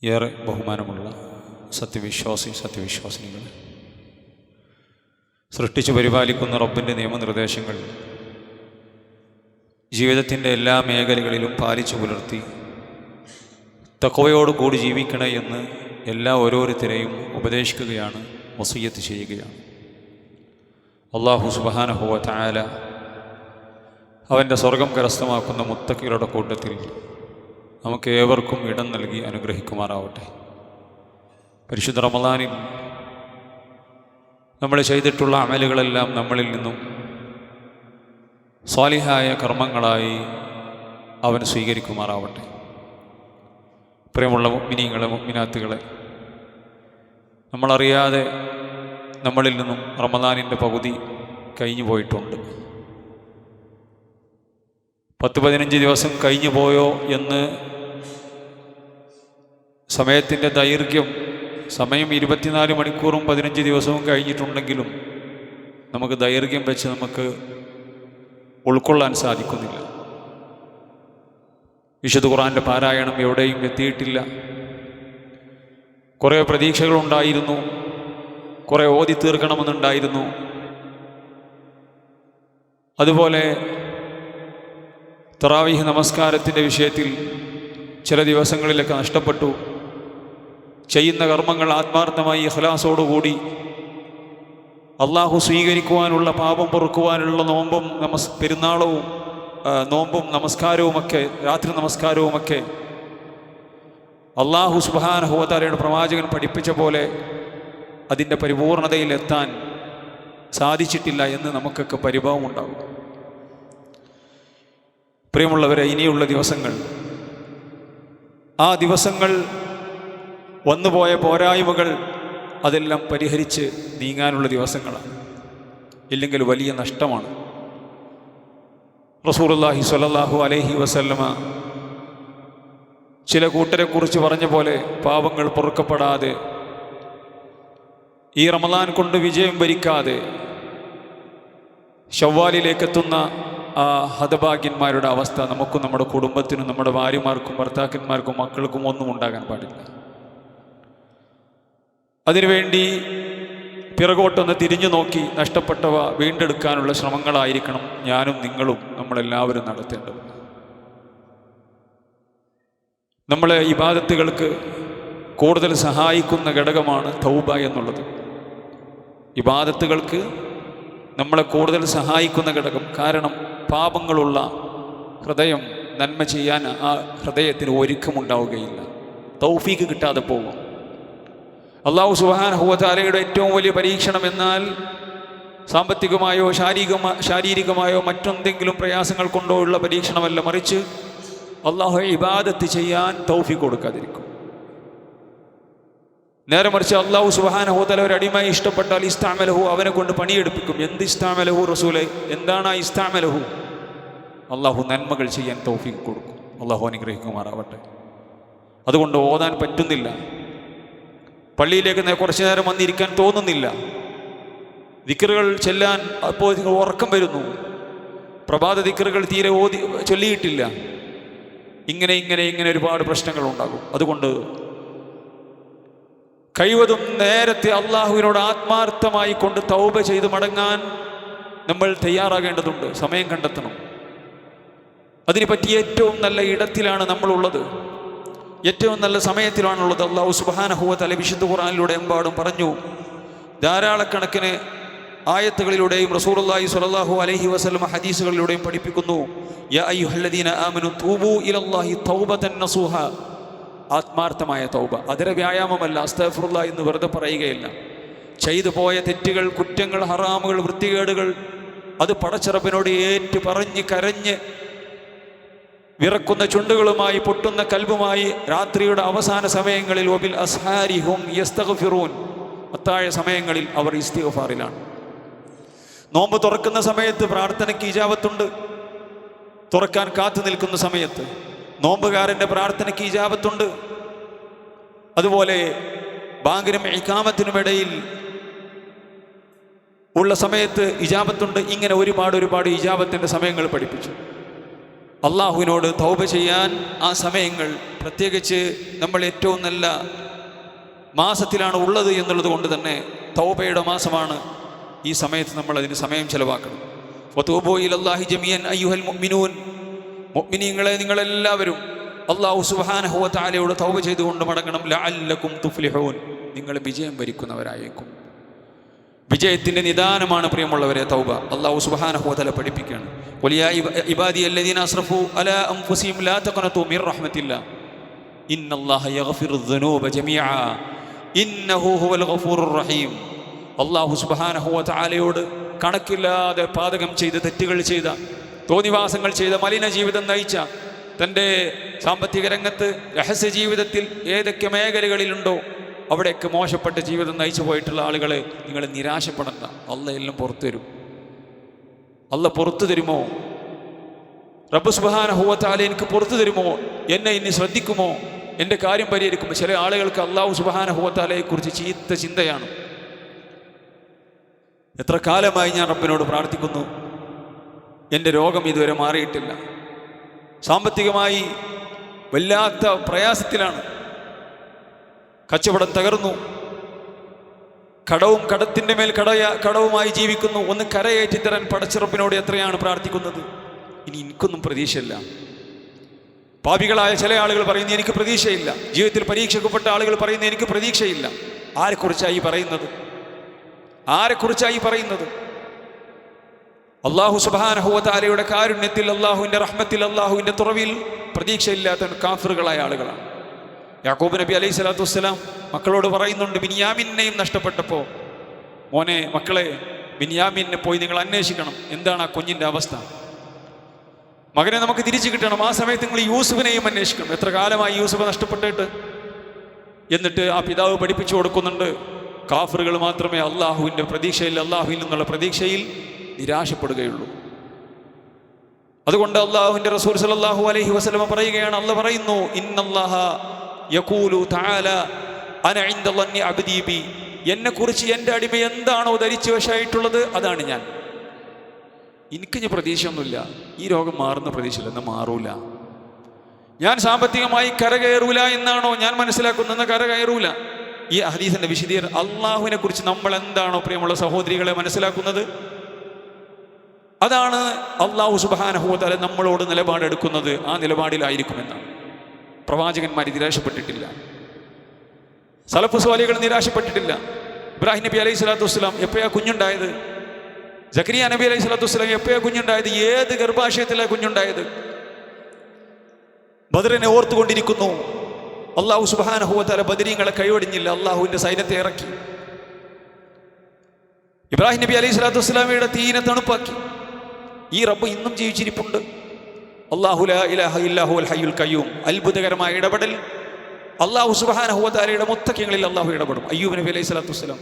ഏറെ ബഹുമാനമുള്ള സത്യവിശ്വാസിനികൾ, സൃഷ്ടിച്ചു പരിപാലിക്കുന്ന റബ്ബിൻ്റെ നിയമനിർദ്ദേശങ്ങൾ ജീവിതത്തിൻ്റെ എല്ലാ മേഖലകളിലും പാലിച്ചു പുലർത്തി തഖ്വയോടുകൂടി ജീവിക്കണേ എന്ന് ഓരോരുത്തരെയും ഉപദേശിക്കുകയാണ്, വസിയ്യത്ത് ചെയ്യുകയാണ്. അല്ലാഹു സുബ്ഹാനഹു വ തആല അവൻ്റെ സ്വർഗം കരസ്ഥമാക്കുന്ന മുത്തഖികളുടെ കൂട്ടത്തിൽ നമുക്ക് ഏവർക്കും ഇടം നൽകി അനുഗ്രഹിക്കുമാറാവട്ടെ. പരിശുദ്ധ റമളാനിൽ നമ്മൾ ചെയ്തിട്ടുള്ള അമലുകളെല്ലാം നമ്മളിൽ നിന്നും സ്വാലിഹായ കർമ്മങ്ങളായി അവൻ സ്വീകരിക്കുമാറാവട്ടെ. പ്രിയമുള്ള മുഅ്മിനീങ്ങളെ, മുഅ്മിനാത്തുകളെ, നമ്മളറിയാതെ നമ്മളിൽ നിന്നും റമളാനിൻ്റെ പകുതി കഴിഞ്ഞു പോയിട്ടുണ്ട്. 10-15 ദിവസം കഴിഞ്ഞു പോയോ എന്ന് സമയത്തിൻ്റെ ദൈർഘ്യം, സമയം 24 മണിക്കൂറും 15 ദിവസവും കഴിഞ്ഞിട്ടുണ്ടെങ്കിലും നമുക്ക് ദൈർഘ്യം വെച്ച് നമുക്ക് ഉൾക്കൊള്ളാൻ സാധിക്കുന്നില്ല. വിശുദ്ധ ഖുർആൻ്റെ പാരായണം എവിടെയും എത്തിയിട്ടില്ല. കുറേ പ്രതീക്ഷകളുണ്ടായിരുന്നു, കുറേ ഓതി തീർക്കണമെന്നുണ്ടായിരുന്നു. അതുപോലെ തറാവീഹ് നമസ്കാരത്തിൻ്റെ വിഷയത്തിൽ ചില ദിവസങ്ങളിലൊക്കെ നഷ്ടപ്പെട്ടു. ചെയ്യുന്ന കർമ്മങ്ങൾ ആത്മാർത്ഥമായി ഇഖ്ലാസോടുകൂടി അള്ളാഹു സ്വീകരിക്കുവാനുള്ള, പാപം പൊറുക്കുവാനുള്ള നോമ്പും നമസ്കാരവുമൊക്കെ, രാത്രി നമസ്കാരവുമൊക്കെ അള്ളാഹു സുബ്ഹാനഹു വ തആലയുടെ പ്രവാചകൻ പഠിപ്പിച്ച പോലെ അതിൻ്റെ പരിപൂർണതയിലെത്താൻ സാധിച്ചിട്ടില്ല എന്ന് നമുക്കൊക്കെ പരിഭവമുണ്ടാകും. പ്രിയമുള്ളവരെ, ഇനിയുള്ള ദിവസങ്ങൾ, ആ ദിവസങ്ങൾ വന്നുപോയ പോരായ്മകൾ അതെല്ലാം പരിഹരിച്ച് നീങ്ങാനുള്ള ദിവസങ്ങളാണ്. ഇല്ലെങ്കിൽ വലിയ നഷ്ടമാണ്. റസൂലുള്ളാഹി സ്വല്ലല്ലാഹു അലൈഹി വസല്ലമ ചില കൂട്ടരെക്കുറിച്ച് പറഞ്ഞ പോലെ പാപങ്ങൾ പൊറുക്കപ്പെടാതെ, ഈ റമളാൻ കൊണ്ട് വിജയം വരിക്കാതെ ശവ്വാലിലേക്കെത്തുന്ന ആ ഹതഭാഗ്യന്മാരുടെ അവസ്ഥ നമുക്കും നമ്മുടെ കുടുംബത്തിനും നമ്മുടെ ഭാര്യമാർക്കും ഭർത്താക്കന്മാർക്കും മക്കൾക്കും ഒന്നും ഉണ്ടാകാൻ പാടില്ല. അതിനുവേണ്ടി പിറകോട്ടൊന്ന് തിരിഞ്ഞു നോക്കി നഷ്ടപ്പെട്ടവ വീണ്ടെടുക്കാനുള്ള ശ്രമങ്ങളായിരിക്കണം ഞാനും നിങ്ങളും നമ്മളെല്ലാവരും നടത്തേണ്ടത്. നമ്മളെ ഇബാദത്തുകൾക്ക് കൂടുതൽ സഹായിക്കുന്ന ഘടകമാണ് തൗബ എന്നുള്ളത്. ഇബാദത്തുകൾക്ക് നമ്മളെ കൂടുതൽ സഹായിക്കുന്ന ഘടകം. കാരണം പാപങ്ങളുള്ള ഹൃദയം നന്മ ചെയ്യാൻ ആ ഹൃദയത്തിന് ഒരുക്കമുണ്ടാവുകയില്ല, തൗഫീക്ക് കിട്ടാതെ പോകും. അല്ലാഹു സുബ്ഹാനഹു വ തആലയുടെ ഏറ്റവും വലിയ പരീക്ഷണം എന്നാൽ സാമ്പത്തികമായോ ശാരീരികമായോ മറ്റെന്തെങ്കിലും പ്രയാസങ്ങൾ കൊണ്ടോ ഉള്ള പരീക്ഷണമല്ല, മറിച്ച് അല്ലാഹു ഇബാദത്ത് ചെയ്യാൻ തൗഫീക്ക് കൊടുക്കാതിരിക്കും. നേരെ മറിച്ച് അല്ലാഹു സുബ്ഹാനഹു വ തആല ഒരു അടിമയെ ഇഷ്ടപ്പെട്ടാൽ ഇസ്തഅമലഹു, അവനെ കൊണ്ട് പണിയെടുപ്പിക്കും. എന്ത് ഇസ്തഅമലഹു റസൂലേ, എന്താണ് ആ ഇസ്തഅമലഹു? അല്ലാഹു നന്മകൾ ചെയ്യാൻ തൗഫീക്ക് കൊടുക്കും. അല്ലാഹു അനുഗ്രഹിക്കുമാറാവട്ടെ. അതുകൊണ്ട് ഓതാൻ പറ്റുന്നില്ല, പള്ളിയിലേക്ക് കുറച്ചു നേരം വന്നിരിക്കാൻ തോന്നുന്നില്ല, ദിക്റുകൾ ചെല്ലാൻ അപ്പോൾ ഉറക്കം വരുന്നു, പ്രഭാത ദിക്റുകൾ തീരെ ചൊല്ലിയിട്ടില്ല. ഇങ്ങനെ ഒരുപാട് പ്രശ്നങ്ങൾ ഉണ്ടാകും. അതുകൊണ്ട് കഴിവതും നേരത്തെ അള്ളാഹുവിനോട് ആത്മാർത്ഥമായി കൊണ്ട് തൗബ ചെയ്ത് മടങ്ങാൻ നമ്മൾ തയ്യാറാകേണ്ടതുണ്ട്. സമയം കണ്ടെത്തണം. അതിന് പറ്റിയ ഏറ്റവും നല്ല ഇടത്തിലാണ് നമ്മളുള്ളത്, ഏറ്റവും നല്ല സമയത്തിലാണുള്ളത്. അല്ലാഹു സുബ്ഹാനഹു വ തആല വിശുദ്ധ ഖുർആനിലൂടെ എമ്പാടും പറഞ്ഞു. ധാരാളക്കണക്കിന് ആയത്തുകളിലൂടെയും റസൂലുള്ളാഹി സ്വല്ലല്ലാഹു അലൈഹി വസല്ലം ഹദീസുകളിലൂടെയും പഠിപ്പിക്കുന്നു. യാ അയ്യുഹല്ലദീന ആമനു തൂബൂ ഇലല്ലാഹി തൗബതൻ നസൂഹ. ആത്മാർത്ഥമായ തൗബ, അതര വ്യായാമമല്ല, അസ്തഗ്ഫിറുല്ലാഹ് എന്ന് വെറുതെ പറയുകയില്ല. ചെയ്തു പോയ തെറ്റുകൾ, കുറ്റങ്ങൾ, ഹറാമുകൾ, വൃത്തികേടുകൾ അത് പടച്ചറബിനോട് ഏറ്റു പറഞ്ഞ് കരഞ്ഞ് വിറക്കുന്ന ചുണ്ടുകളുമായി പൊട്ടുന്ന കൽബുമായി രാത്രിയുടെ അവസാന സമയങ്ങളിൽ വബിൽ അസ്ഹാരിഹും യസ്തഗ്ഫിറൂൻ, അത്താഴ സമയങ്ങളിൽ അവർ ഇസ്തിഗ്ഫാറിലാണ്. നോമ്പ് തുറക്കുന്ന സമയത്ത് പ്രാർത്ഥനയ്ക്ക് ഇജാബത്തുണ്ട്. തുറക്കാൻ കാത്തു നിൽക്കുന്ന സമയത്ത് നോമ്പുകാരൻ്റെ പ്രാർത്ഥനയ്ക്ക് ഇജാബത്തുണ്ട്. അതുപോലെ ബാങ്കിനും ഇഖാമത്തിനുമിടയിൽ ഉള്ള സമയത്ത് ഇജാബത്തുണ്ട്. ഇങ്ങനെ ഒരുപാട് ഇജാബത്തിൻ്റെ സമയങ്ങൾ പഠിപ്പിച്ചു. അള്ളാഹുവിനോട് തൗബ ചെയ്യാൻ ആ സമയങ്ങൾ പ്രത്യേകിച്ച് നമ്മൾ ഏറ്റവും നല്ല മാസത്തിലാണ് ഉള്ളത് എന്നുള്ളത് കൊണ്ട് തന്നെ തൗബയുടെ മാസമാണ്. ഈ സമയത്ത് നമ്മൾ അതിന് സമയം ചെലവാക്കണം. വതൂബൂ ഇലല്ലാഹി ജമീഅൻ അയ്യുഹൽ മുഅ്മിനൂൻ, മുഅ്മിനീങ്ങളെ നിങ്ങളെല്ലാവരും അല്ലാഹു സുബ്ഹാനഹു വ തആലയോട് തൗബ ചെയ്തുകൊണ്ട് മടങ്ങണം. ലഅല്ലകും തുഫ്ലിഹൂൻ, നിങ്ങൾ വിജയം വരിക്കുന്നവരായേക്കും. വിജയത്തിൻ്റെ നിദാനമാണ് പ്രിയമുള്ളവരെ തൗബ. അല്ലാഹു സുബ്ഹാനഹു വ തആല പഠിപ്പിക്കുകയാണ്, ഖുൽ യാ ഇബാദിയല്ലദീന അസ്റഫൂ അലാ അൻഫുസിഹിം ലാ തഖ്നതൂ മിർ റഹ്മത്തില്ലാഹ് ഇന്നല്ലാഹ യഗ്ഫിറുദ് ദുനൂബ ജമീഅ ഇന്നഹു ഹുവൽ ഗഫൂറുർ റഹീം. അല്ലാഹു സുബ്ഹാനഹു വ തആലയോട് കണക്കില്ലാതെ പാതകം ചെയ്ത് തെറ്റുകൾ ചെയ്ത, തോന്നിവാസങ്ങൾ ചെയ്ത, മലിന ജീവിതം നയിച്ച, തൻ്റെ സാമ്പത്തിക രംഗത്ത് രഹസ്യ ജീവിതത്തിൽ ഏതൊക്കെ മേഖലകളിലുണ്ടോ അവിടെയൊക്കെ മോശപ്പെട്ട ജീവിതം നയിച്ചു പോയിട്ടുള്ള ആളുകളെ നിങ്ങൾ നിരാശപ്പെടണ്ട. അള്ളാഹ് എല്ലാം പുറത്തു തരും. അള്ളാഹ് പുറത്തു തരുമോ? റബ്ബ് സുബ്ഹാനഹു വ തആല എനിക്ക് പുറത്തു തരുമോ? എന്നെ ഇനി ശ്രദ്ധിക്കുമോ? എൻ്റെ കാര്യം പരിഹരിക്കുമോ? ചില ആളുകൾക്ക് അല്ലാഹു സുബ്ഹാനഹു വ തആലയെക്കുറിച്ച് ചീത്ത ചിന്തയാണ്. എത്ര കാലമായി ഞാൻ റബ്ബിനോട് പ്രാർത്ഥിക്കുന്നു, എൻ്റെ രോഗം ഇതുവരെ മാറിയിട്ടില്ല, സാമ്പത്തികമായി വല്ലാത്ത പ്രയാസത്തിലാണ്, കച്ചവടം തകർന്നു, കടവും കടത്തിൻ്റെ മേൽ കടവുമായി ജീവിക്കുന്നു, ഒന്ന് കരയേറ്റിത്തരാൻ പടച്ചിറപ്പിനോട് എത്രയാണ് പ്രാർത്ഥിക്കുന്നത്. ഇനി എനിക്കൊന്നും പ്രതീക്ഷയില്ല. പാപികളായ ചില ആളുകൾ പറയുന്നു എനിക്ക് പ്രതീക്ഷയില്ല. ജീവിതത്തിൽ പരീക്ഷിക്കപ്പെട്ട ആളുകൾ പറയുന്നു എനിക്ക് പ്രതീക്ഷയില്ല. ആരെക്കുറിച്ചായി പറയുന്നത്? ആരെക്കുറിച്ചായി പറയുന്നത്? അല്ലാഹു സുബ്ഹാനഹു വ തആലയുടെ കാരുണ്യത്തിൽ, അല്ലാഹുവിൻ്റെ റഹ്മത്തിൽ, അല്ലാഹുവിൻ്റെ തുറവിൽ പ്രതീക്ഷയില്ലാത്ത കാഫിറുകളായ ആളുകളാണ്. യാക്കൂബ് നബി അലൈഹി സ്വലാത്തു വസ്സലാം മക്കളോട് പറയുന്നുണ്ട്, ബിൻയാമിനെയും നഷ്ടപ്പെട്ടപ്പോൾ, മോനെ മക്കളെ ബിൻയാമിനെ പോയി നിങ്ങൾ അന്വേഷിക്കണം, എന്താണ് ആ കുഞ്ഞിൻ്റെ അവസ്ഥ, മകനെ നമുക്ക് തിരിച്ചു കിട്ടണം. ആ സമയത്ത് നിങ്ങൾ യൂസുഫിനെയും അന്വേഷിക്കണം, എത്ര കാലമായി യൂസുഫ് നഷ്ടപ്പെട്ടിട്ട്. എന്നിട്ട് ആ പിതാവ് പഠിപ്പിച്ചു കൊടുക്കുന്നുണ്ട്, കാഫിറുകൾ മാത്രമേ അള്ളാഹുവിൻ്റെ പ്രതീക്ഷയിൽ, അള്ളാഹുവിൽ നിന്നുള്ള പ്രതീക്ഷയിൽ നിരാശപ്പെടുകയുള്ളൂ. അതുകൊണ്ട് അള്ളാഹുവിൻ്റെ റസൂൽ സല്ലല്ലാഹു അലൈഹി വസല്ലം പറയുകയാണ്, അള്ളാഹ് പറയുന്നു, ഇന്നല്ലാഹ യഖൂലു തആല അന ഇൻദ ളന്നി അബ്ദി ബി, എന്നെക്കുറിച്ച് എൻ്റെ അടിമ എന്താണോ ധരിച്ചു വശമായിട്ടുള്ളത് അതാണ് ഞാൻ. എനിക്കിനി പ്രതീക്ഷയൊന്നുമില്ല, ഈ രോഗം മാറുന്ന പ്രതീക്ഷയില്ല, എന്നാൽ മാറൂല. ഞാൻ സാമ്പത്തികമായി കരകയറൂല എന്നാണോ ഞാൻ മനസ്സിലാക്കുന്നത്, കരകയറൂല. ഈ ഹദീസിൻ്റെ വിശദീകരണം, അള്ളാഹുവിനെ കുറിച്ച് നമ്മൾ എന്താണോ പ്രിയമുള്ള സഹോദരികളെ മനസ്സിലാക്കുന്നത്, അതാണ് അല്ലാഹു സുബ്ഹാനഹു വ തആല നമ്മളോട് നിലപാടെടുക്കുന്നത്. ആ നിലപാടിലായിരിക്കുമെന്നാണ്. പ്രവാചകന്മാർ നിരാശപ്പെട്ടിട്ടില്ല, സലഫ് സ്വാലികൾ നിരാശപ്പെട്ടിട്ടില്ല. ഇബ്രാഹിം നബി അലൈഹി സ്വലാത്തു വസ്സലാം എപ്പോഴാണ് കുഞ്ഞുണ്ടായത്? സക്കരിയ നബി അലൈഹി സ്വലാത്തു വസ്സലാം എപ്പോഴാണ് കുഞ്ഞുണ്ടായത്? ഏത് ഗർഭാശയത്തിലാണ് കുഞ്ഞുണ്ടായത്? ബദറിനെ ഓർത്തുകൊണ്ടിരിക്കുന്നു. അല്ലാഹു സുബ്ഹാനഹു വ തആല ബദരീങ്ങളെ കൈവടിഞ്ഞില്ല, അള്ളാഹുവിൻ്റെ സൈന്യത്തെ ഇറക്കി. ഇബ്രാഹിം നബി അലൈഹി സ്വലാത്തു വസ്സലാമയുടെ തീനെ തണുപ്പാക്കി. ഈ റബ്ബ് ഇന്നും ജീവിച്ചിരിപ്പുണ്ട്. അല്ലാഹു ലാ ഇലാഹ ഇല്ലാ ഹുവൽ ഹയ്യുൽ ഖയ്യൂം. അത്ഭുതകരമായ ഇടപെടൽ. അല്ലാഹു സുബ്ഹാനഹു വ തആലയുടെ മുത്തഖീങ്ങളിൽ അല്ലാഹു ഇടപെടും. അയ്യൂബ് നബി അലൈഹി സ്വലാത്തു വസ്സലാം,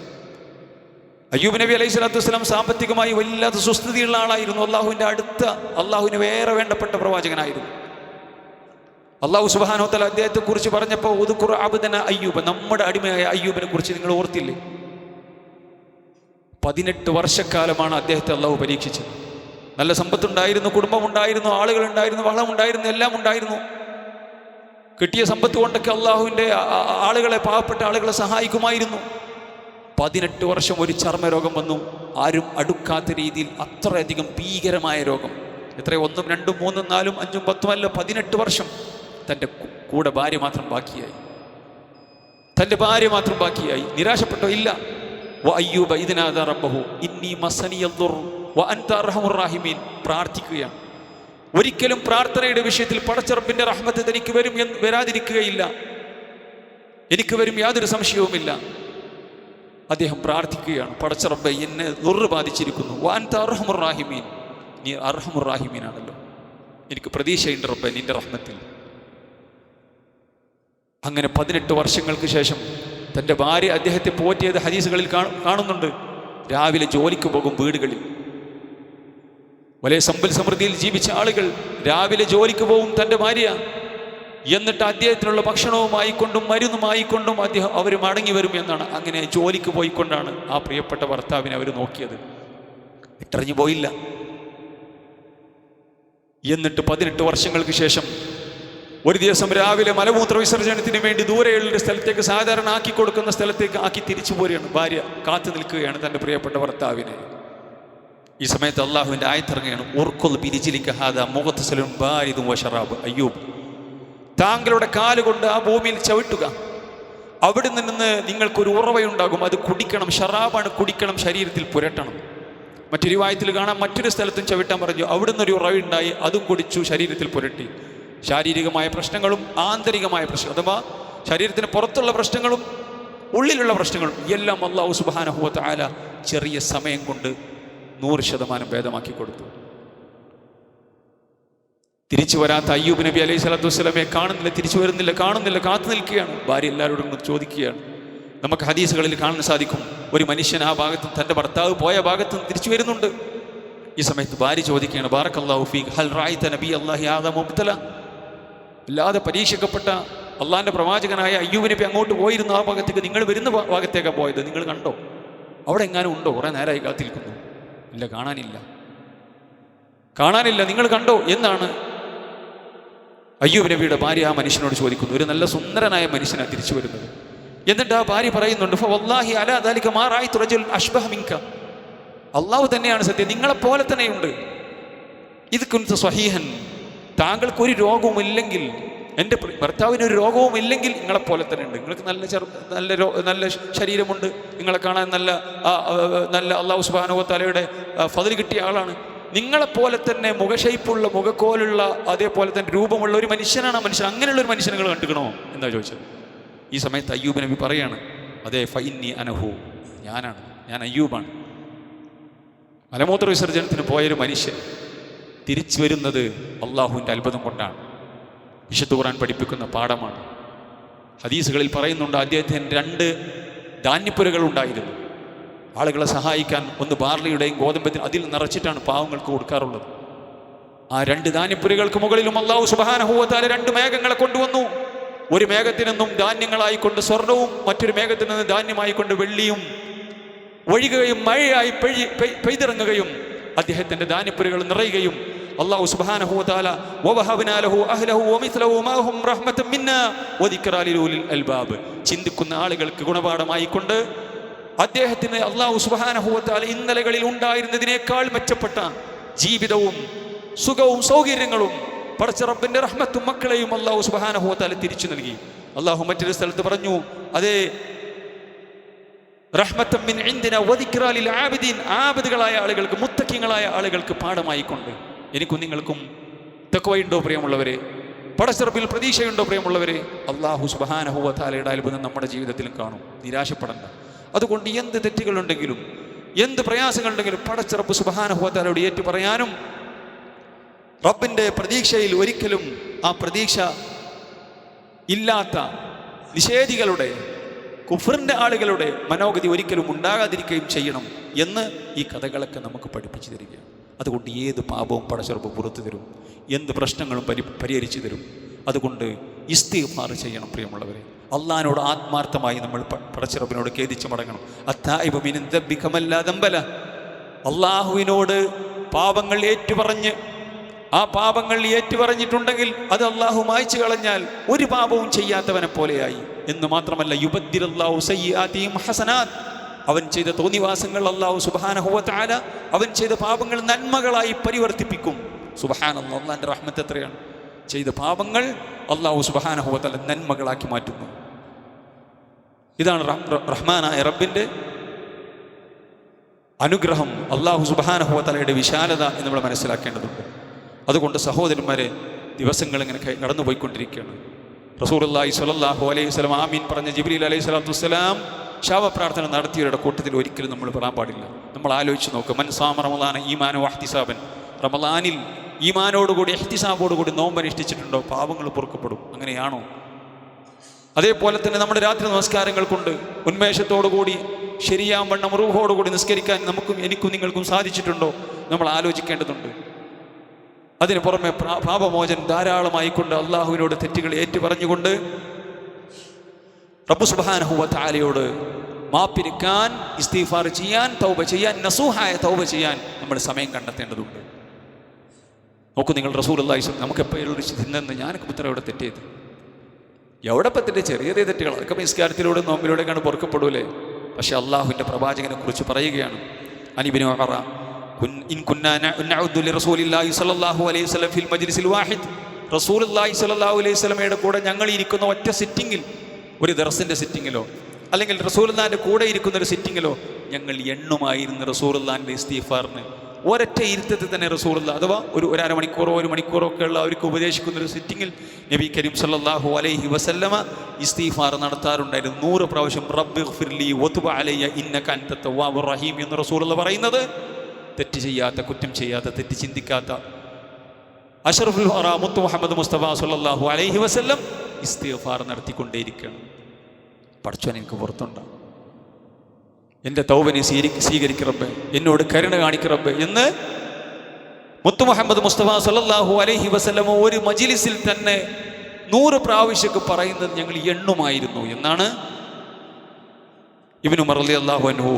അയ്യൂബ് നബി അലൈഹി സ്വലാത്തു വസ്സലാം സാമ്പത്തികമായി വല്ലാത്ത സുസ്ഥിതിയുള്ള ആളായിരുന്നു. അള്ളാഹുവിൻ്റെ അടുത്ത, അള്ളാഹുവിന് വേറെ വേണ്ടപ്പെട്ട പ്രവാചകനായിരുന്നു. അല്ലാഹു സുബ്ഹാനഹു വ തആല അദ്ദേഹത്തെക്കുറിച്ച് പറഞ്ഞപ്പോൾ, ഉദ്കുർ അബ്ദന അയ്യൂബ്, നമ്മുടെ അടിമയായ അയ്യൂബിനെ കുറിച്ച് നിങ്ങൾ ഓർത്തില്ലേ? 18 വർഷക്കാലമാണ് അദ്ദേഹത്തെ അള്ളാഹു പരീക്ഷിച്ചത്. നല്ല സമ്പത്തുണ്ടായിരുന്നു, കുടുംബമുണ്ടായിരുന്നു, ആളുകളുണ്ടായിരുന്നു, വളമുണ്ടായിരുന്നു, എല്ലാം ഉണ്ടായിരുന്നു. കിട്ടിയ സമ്പത്ത് കൊണ്ടൊക്കെ അള്ളാഹുവിൻ്റെ ആളുകളെ, പാവപ്പെട്ട ആളുകളെ സഹായിക്കുമായിരുന്നു. 18 വർഷം ഒരു ചർമ്മരോഗം വന്നു, ആരും അടുക്കാത്ത രീതിയിൽ, അത്രയധികം ഭീകരമായ രോഗം. എത്ര 1, 2, 3, 4, 5, 10 അല്ല, 18 വർഷം തൻ്റെ കൂടെ ഭാര്യ മാത്രം ബാക്കിയായി. തൻ്റെ ഭാര്യ മാത്രം ബാക്കിയായി. നിരാശപ്പെട്ടോ? ഇല്ല. വ അയ്യൂബ ഇദ് നാദാ റബ്ബഹു ഇന്നി മസനിയദ്ദുർ വ അൻത അർഹമുർ റഹീമീൻ. പ്രാർത്ഥിക്കുകയാണ്. ഒരിക്കലും പ്രാർത്ഥനയുടെ വിഷയത്തിൽ പടച്ചറപ്പിൻ്റെ റഹ്മത്ത് തനിക്ക് വരാതിരിക്കുകയില്ല, എനിക്ക് വരും, യാതൊരു സംശയവുമില്ല. അദ്ദേഹം പ്രാർത്ഥിക്കുകയാണ്, പടച്ചറബ്ബേ എന്നെ ദുർറ് ബാധിച്ചിരിക്കുന്നു, വ അൻത അർഹമുർ റഹീമീൻ, നീ അർഹമുർ റഹീമീനാണല്ലോ, എനിക്ക് പ്രതീക്ഷയുണ്ട് റബ്ബേ നിന്റെ റഹ്മത്തിൽ. അങ്ങനെ 18 വർഷങ്ങൾക്ക് ശേഷം തൻ്റെ ഭാര്യ അദ്ദേഹത്തെ പോറ്റിയത് ഹദീസുകളിൽ കാണുന്നുണ്ട്. രാവിലെ ജോലിക്ക് പോകും വീടുകളിൽ. വലിയ സമ്പൽ സമൃദ്ധിയിൽ ജീവിച്ച ആളുകൾ രാവിലെ ജോലിക്ക് പോകും തൻ്റെ ഭാര്യ. എന്നിട്ട് അദ്ദേഹത്തിനുള്ള ഭക്ഷണവുമായിക്കൊണ്ടും മരുന്നുമായിക്കൊണ്ടും അവർ മടങ്ങി വരും എന്നാണ്. അങ്ങനെ ജോലിക്ക് പോയിക്കൊണ്ടാണ് ആ പ്രിയപ്പെട്ട ഭർത്താവിനെ അവർ നോക്കിയത്. ഇട്ടറിഞ്ഞു പോയില്ല. എന്നിട്ട് 18 വർഷങ്ങൾക്ക് ശേഷം ഒരു ദിവസം രാവിലെ മലമൂത്ര വിസർജനത്തിന് വേണ്ടി ദൂരെയുള്ള സ്ഥലത്തേക്ക്, സാധാരണ ആക്കി കൊടുക്കുന്ന സ്ഥലത്തേക്ക് ആക്കി തിരിച്ചു പോരുകയാണ്. ഭാര്യ കാത്തു നിൽക്കുകയാണ് തൻ്റെ പ്രിയപ്പെട്ട ഭർത്താവിനെ. ഈ സമയത്ത് അള്ളാഹുവിൻ്റെ ആയത്തിറങ്ങുകയാണ്, ഉർക്കുൽ ബിരിജിലിക ഹാദാ മുഗ്തസലുൻ ബാരിദുൻ വശറാബ്. അയ്യൂബ്, താങ്കളുടെ കാലുകൊണ്ട് ആ ഭൂമിയിൽ ചവിട്ടുക, അവിടെ നിന്ന് നിങ്ങൾക്കൊരു ഉറവയുണ്ടാകും, അത് കുടിക്കണം. ഷറാബാണ്, കുടിക്കണം, ശരീരത്തിൽ പുരട്ടണം. മറ്റൊരു വായത്തിൽ കാണാം, മറ്റൊരു സ്ഥലത്തും ചവിട്ടാൻ പറഞ്ഞു. അവിടെ നിന്നൊരു ഉറവുണ്ടായി, അതും കുടിച്ചു, ശരീരത്തിൽ പുരട്ടി. ശാരീരികമായ പ്രശ്നങ്ങളും ആന്തരികമായ പ്രശ്നം, അഥവാ ശരീരത്തിന് പുറത്തുള്ള പ്രശ്നങ്ങളും ഉള്ളിലുള്ള പ്രശ്നങ്ങളും എല്ലാം അല്ലാഹു സുബ്ഹാനഹു വ തആല ചെറിയ സമയം കൊണ്ട് 100% ഭേദമാക്കി കൊടുത്തു. തിരിച്ചു വരാത്ത അയ്യൂബ് നബി അലൈഹി സ്വലാത്തു വസ്സലാമെ കാണുന്നില്ല, തിരിച്ചു വരുന്നില്ല, കാണുന്നില്ല, കാത്തു നിൽക്കുകയാണ്. ഭാര്യ എല്ലാവരോടും ചോദിക്കുകയാണ്. നമുക്ക് ഹദീസുകളിൽ കാണാൻ സാധിക്കും, ഒരു മനുഷ്യൻ ആ ഭാഗത്ത്, തൻ്റെ ഭർത്താവ് പോയ ഭാഗത്ത് നിന്ന് തിരിച്ചു വരുന്നുണ്ട്. ഈ സമയത്ത് ഭാര്യ ചോദിക്കുകയാണ്, ബാറക്കല്ലാഹു ഫീക ഹൽ റഅയ്ത നബി അല്ലാഹി ഹാദാ മുബ്തല. അല്ലാതെ പരീക്ഷിക്കപ്പെട്ട അള്ളാഹിൻ്റെ പ്രവാചകനായ അയ്യൂബ് നബി അങ്ങോട്ട് പോയിരുന്നു, ആ ഭാഗത്തേക്ക്, നിങ്ങൾ വരുന്ന ഭാഗത്തേക്കാണ് പോയത്, നിങ്ങൾ കണ്ടോ? അവിടെ എങ്ങാനും ഉണ്ടോ? കുറേ നേരമായി കാത്തിരിക്കുന്നു. ഇല്ല, കാണാനില്ല, നിങ്ങൾ കണ്ടോ എന്നാണ് അയ്യൂബ് നബിയുടെ ഭാര്യ ആ മനുഷ്യനോട് ചോദിക്കുന്നു. ഒരു നല്ല സുന്ദരനായ മനുഷ്യനാണ് തിരിച്ചു വരുന്നത്. എന്നിട്ട് ആ ഭാര്യ പറയുന്നുണ്ട്, ഫവല്ലാഹി അലാ ദാലിക മാ റഅയ്തു റജുലൻ അശ്ബഹ മിൻക. അള്ളാഹു തന്നെയാണ് സത്യം, നിങ്ങളെപ്പോലെ തന്നെയുണ്ട്. ഇത് കുൻത സ്വഹീഹൻ, താങ്കൾക്കൊരു രോഗവും ഇല്ലെങ്കിൽ, എൻ്റെ ഭർത്താവിനൊരു രോഗവും ഇല്ലെങ്കിൽ നിങ്ങളെപ്പോലെ തന്നെ ഉണ്ട്. നിങ്ങൾക്ക് നല്ല ശരീരമുണ്ട്, നിങ്ങളെ കാണാൻ നല്ല അല്ലാഹു സുബ്ഹാനഹു വ തആലയുടെ ഫദ്ൽ കിട്ടിയ ആളാണ്. നിങ്ങളെപ്പോലെ തന്നെ മുഖശൈപ്പുള്ള, മുഖക്കോലുള്ള, അതേപോലെ തന്നെ രൂപമുള്ള ഒരു മനുഷ്യനാണ് മനുഷ്യൻ. അങ്ങനെയുള്ള ഒരു മനുഷ്യനെ നിങ്ങൾ കണ്ടുക്കണോ എന്നാ ചോദിച്ചത്. ഈ സമയത്ത് അയ്യൂബ് നബി പറയാണ്, അതെ, ഫഇന്നി അനഹു, ഞാൻ അയ്യൂബാണ്. മലമൂത്ര വിസർജനത്തിന് പോയൊരു മനുഷ്യൻ തിരിച്ചു വരുന്നത് അള്ളാഹുവിൻ്റെ അത്ഭുതം കൊണ്ടാണ്. വിശുദ്ധ ഖുർആൻ പഠിപ്പിക്കുന്ന പാഠമാണ്. ഹദീസുകളിൽ പറയുന്നുണ്ട്, അദ്ദേഹത്തിന് 2 ധാന്യപ്പുരകൾ ഉണ്ടായിരുന്നു. ആളുകളെ സഹായിക്കാൻ, ഒന്ന് ബാർലിയുടെയും ഗോതമ്പത്തിനും അതിൽ നിറച്ചിട്ടാണ് പാവങ്ങൾക്ക് കൊടുക്കാറുള്ളത്. ആ 2 ധാന്യപ്പുരകൾക്ക് മുകളിലും അല്ലാഹു സുബ്ഹാനഹു വ തആല 2 മേഘങ്ങളെ കൊണ്ടുവന്നു. ഒരു മേഘത്തിൽ നിന്നും ധാന്യങ്ങളായിക്കൊണ്ട് സ്വർണവും, മറ്റൊരു മേഘത്തിൽ നിന്ന് ധാന്യമായിക്കൊണ്ട് വെള്ളിയും ഒഴുകുകയും മഴയായി പെയ്തിറങ്ങുകയും അദ്ദേഹത്തിൻ്റെ ധാന്യപ്പുരകൾ നിറയുകയും അല്ലാഹു സുബ്ഹാനഹു വ തആല വവഹബ്നാ ലഹു അഹ്ലഹു വമിസ്ലഹു മാഹും റഹ്മതൻ മിന്നാ വദിക്റാ ലിഉലിൽ അൽബാബ്. ചിന്തിക്കുന്ന ആളുകൾക്ക് ഗുണപാഠമായിക്കൊണ്ട് അദ്ദേഹത്തിന് അല്ലാഹു സുബ്ഹാനഹു വ തആല ഇന്നലകളിൽ ഉണ്ടായിരുന്നതിനേക്കാൾ മെച്ചപ്പെട്ട ജീവിതവും സുഖവും സൗകര്യങ്ങളും പടച്ച റബ്ബിന്റെ റഹ്മത്തും മക്കളെയും അല്ലാഹു സുബ്ഹാനഹു വ തആല തിരിച്ചു നൽകി. അല്ലാഹു മറ്റൊരു സ്ഥലത്ത് പറഞ്ഞു, അതേ, റഹ്മത്തൻ മിൻ ഇൻദിനാ വദിക്റാ ലിൽ ആബിദീൻ, ആബിദുകളായ ആളുകൾക്ക്, മുത്തഖീങ്ങളായ ആളുകൾക്ക് പാഠമായിക്കൊണ്ട്. എനിക്കും നിങ്ങൾക്കും തഖ്വയുണ്ടോ പ്രിയമുള്ളവരെ? പടച്ച റബ്ബിൽ പ്രതീക്ഷയുണ്ടോ പ്രിയമുള്ളവരെ? അല്ലാഹു സുബ്ഹാനഹു വ തആലയുടെ അത്ഭുതം നമ്മുടെ ജീവിതത്തിലും കാണും. നിരാശപ്പെടണ്ട. അതുകൊണ്ട് എന്ത് തെറ്റുകളുണ്ടെങ്കിലും, എന്ത് പ്രയാസങ്ങളുണ്ടെങ്കിലും പടച്ച റബ്ബ് സുബ്ഹാനഹു വ തആലയോട് ഏറ്റു പറയാനും, റബ്ബിൻ്റെ പ്രതീക്ഷയിൽ ഒരിക്കലും ആ പ്രതീക്ഷ ഇല്ലാത്ത നിഷേധികളുടെ, കുഫറിൻ്റെ ആളുകളുടെ മനോഗതി ഒരിക്കലും ഉണ്ടാകാതിരിക്കുകയും ചെയ്യണം എന്ന് ഈ കഥകളൊക്കെ നമുക്ക് പഠിപ്പിച്ചു തരികയാണ്. അതുകൊണ്ട് ഏത് പാപവും പടച്ച റബ്ബ് പുറത്തു തരും, എന്ത് പ്രശ്നങ്ങളും പരിഹരിച്ചു തരും. അതുകൊണ്ട് ഇസ്തിഗ്ഫാർ ചെയ്യണം പ്രിയമുള്ളവരെ. അള്ളാഹിനോട് ആത്മാർത്ഥമായി നമ്മൾ പടച്ച റബ്ബിനോട് ഖേദിച്ച് മടങ്ങണം. അത്തായിബു മിൻ ദബ്ബി കമല്ലാ ദംബല. അള്ളാഹുവിനോട് പാപങ്ങൾ ഏറ്റുപറഞ്ഞ്, ആ പാപങ്ങൾ ഏറ്റുപറഞ്ഞിട്ടുണ്ടെങ്കിൽ അത് അള്ളാഹു മായ്ച്ചു കളഞ്ഞാൽ ഒരു പാപവും ചെയ്യാത്തവനെ പോലെയായി എന്ന് മാത്രമല്ല, യുബദ്ദിലുല്ലാഹു സയ്യിആതിഹിം ഹസനാത്ത്. അവൻ ചെയ്ത തോന്നിവാസങ്ങൾ അല്ലാഹു സുബ്ഹാനഹു വ തആല അവൻ ചെയ്ത പാപങ്ങൾ നന്മകളായി പരിവർത്തിപ്പിക്കും. സുബ്ഹാനല്ലാഹ്, അല്ലാഹുവിൻ്റെ റഹ്മത്ത് എത്രയാണ്! ചെയ്ത പാപങ്ങൾ അല്ലാഹു സുബ്ഹാനഹു വ തആല നന്മകളാക്കി മാറ്റുന്നു. ഇതാണ് റഹ്മാനായ റബ്ബിൻ്റെ അനുഗ്രഹം, അല്ലാഹു സുബ്ഹാനഹു വ തആലയുടെ വിശാലത എന്ന് നമ്മൾ മനസ്സിലാക്കേണ്ടതുണ്ട്. അതുകൊണ്ട് സഹോദരന്മാരെ, ദിവസങ്ങൾ ഇങ്ങനെ കടന്നുപോയിക്കൊണ്ടിരിക്കുകയാണ്. റസൂലുള്ളാഹി സ്വല്ലല്ലാഹു അലൈഹി വസല്ലം ആമീൻ പറഞ്ഞ ജിബ്രീൽ അലൈഹി സ്വലാത്തു വസ്സലാം ശാപപ്രാർത്ഥന നടത്തിയവരുടെ കൂട്ടത്തിൽ ഒരിക്കലും നമ്മൾ പെടാൻ പാടില്ല. നമ്മൾ ആലോചിച്ച് നോക്കുക, മൻ സാമ റമളാന ഈമാനു വഹ്തിസാബൻ. റമളാനിൽ ഈമാനോടുകൂടി ഇഹ്തിസാബോടുകൂടി നോമ്പനുഷ്ഠിച്ചിട്ടുണ്ടോ? പാപങ്ങൾ പൊറുക്കപ്പെടും. അങ്ങനെയാണോ? അതേപോലെ തന്നെ നമ്മുടെ രാത്രി നമസ്കാരങ്ങൾ കൊണ്ട് ഉന്മേഷത്തോടുകൂടി ശരിയാവണ്ണം റൂഹോടുകൂടി നിസ്കരിക്കാൻ എനിക്കും നിങ്ങൾക്കും സാധിച്ചിട്ടുണ്ടോ? നമ്മൾ ആലോചിക്കേണ്ടതുണ്ട്. അതിന് പുറമെ പാപമോചനം ധാരാളമായിക്കൊണ്ട് അള്ളാഹുവിനോട് തെറ്റുകൾ ഏറ്റുപറഞ്ഞുകൊണ്ട് റബ്ബ് സുബ്ഹാനഹു വ തആലയോട് മാപ്പിരിക്കാൻ, ഇസ്തിഗ്ഫാർ ചെയ്യാൻ, തൗബ ചെയ്യാൻ, നസൂഹായ തൗബ ചെയ്യാൻ നമ്മൾ സമയം കണ്ടെത്തേണ്ടതുണ്ട്. നോക്കൂ നിങ്ങൾ, റസൂലുള്ളാഹി നമുക്ക് എപ്പോഴും തിന്നെന്ന് ഞാനൊക്കെ ഉത്തരം എവിടെ തെറ്റിയത്? എവിടെ പറ്റിൻ്റെ ചെറിയ ചെറിയ തെറ്റുകൾ അതൊക്കെ നിസ്കാരത്തിലൂടെ നോമ്പിലൂടെയൊക്കെയാണ് പൊറുക്കപ്പെടൂലേ. പക്ഷെ അള്ളാഹുവിൻ്റെ പ്രവാചകനെ കുറിച്ച് പറയുകയാണ്, അനിബിനു ഉമറ ഇൻ കുന്നാ നഅഉദു ലിറസൂലില്ലാഹി സ്വല്ലല്ലാഹു അലൈഹി വസല്ലം ഫിൽ മജ്ലിസിൽ വാഹിദ്, റസൂലുള്ളാഹി സ്വല്ലല്ലാഹു അലൈഹി വസല്ലമയുടെ കൂടെ ഞങ്ങൾ ഇരിക്കുന്ന ഒറ്റ സിറ്റിങ്ങിൽ, ഒരു ദർസിൻ്റെ സിറ്റിങ്ങിലോ അല്ലെങ്കിൽ റസൂലുള്ളാഹിൻ്റെ കൂടെ ഇരിക്കുന്ന ഒരു സിറ്റിങ്ങിലോ ഞങ്ങൾ എണ്ണുമായിരുന്നു റസൂലുള്ളാഹിൻ്റെ ഇസ്തിഗ്ഫാറിന്. ഒരൊറ്റ ഇരുത്തത്തിൽ തന്നെ റസൂലുള്ള, അഥവാ ഒരു അരമണിക്കൂറോ ഒരു മണിക്കൂറോ ഒക്കെ ഉള്ള അവർക്ക് ഉപദേശിക്കുന്ന ഒരു സിറ്റിങ്ങിൽ നബി കരീം സല്ലല്ലാഹു അലൈഹി വസല്ലമ ഇസ്തിഗ്ഫാർ നടത്താറുണ്ടായിരുന്നു 100 പ്രാവശ്യം. റബ്ബിഗ്ഫിർലി വതുബ് അലയ്യ ഇന്നക അൻത തവ്വാബുർ റഹീം എന്ന് റസൂലുള്ള പറയുന്നത്, തെറ്റ് ചെയ്യാത്ത, കുറ്റം ചെയ്യാത്ത, തെറ്റ് ചിന്തിക്കാത്ത അഷ്റഫുൽ വറാ മുത്ത് മുഹമ്മദ് മുസ്തഫ സല്ലല്ലാഹു അലൈഹി വസല്ലം ഇസ്തിഗ്ഫാർ നടത്തിക്കൊണ്ടേയിരിക്കണം. പടച്ചോൻ എനിക്ക് പുറത്തുണ്ടാവും, എൻ്റെ തൗബനെ സ്വീകരിക്ക് റബ്ബേ, എന്നോട് കരുണ കാണിക്ക് റബ്ബേ എന്ന് മുത്ത് മുഹമ്മദ് മുസ്തഫ സല്ലല്ലാഹു അലൈഹി വസല്ലം ഒരു മജ്ലിസിൽ തന്നെ 100 പ്രാവശ്യമൊക്കെ പറയുന്നത് ഞങ്ങൾ എണ്ണുമായിരുന്നു എന്നാണ് ഇബ്നു ഉമർ റളിയല്ലാഹു അൻഹു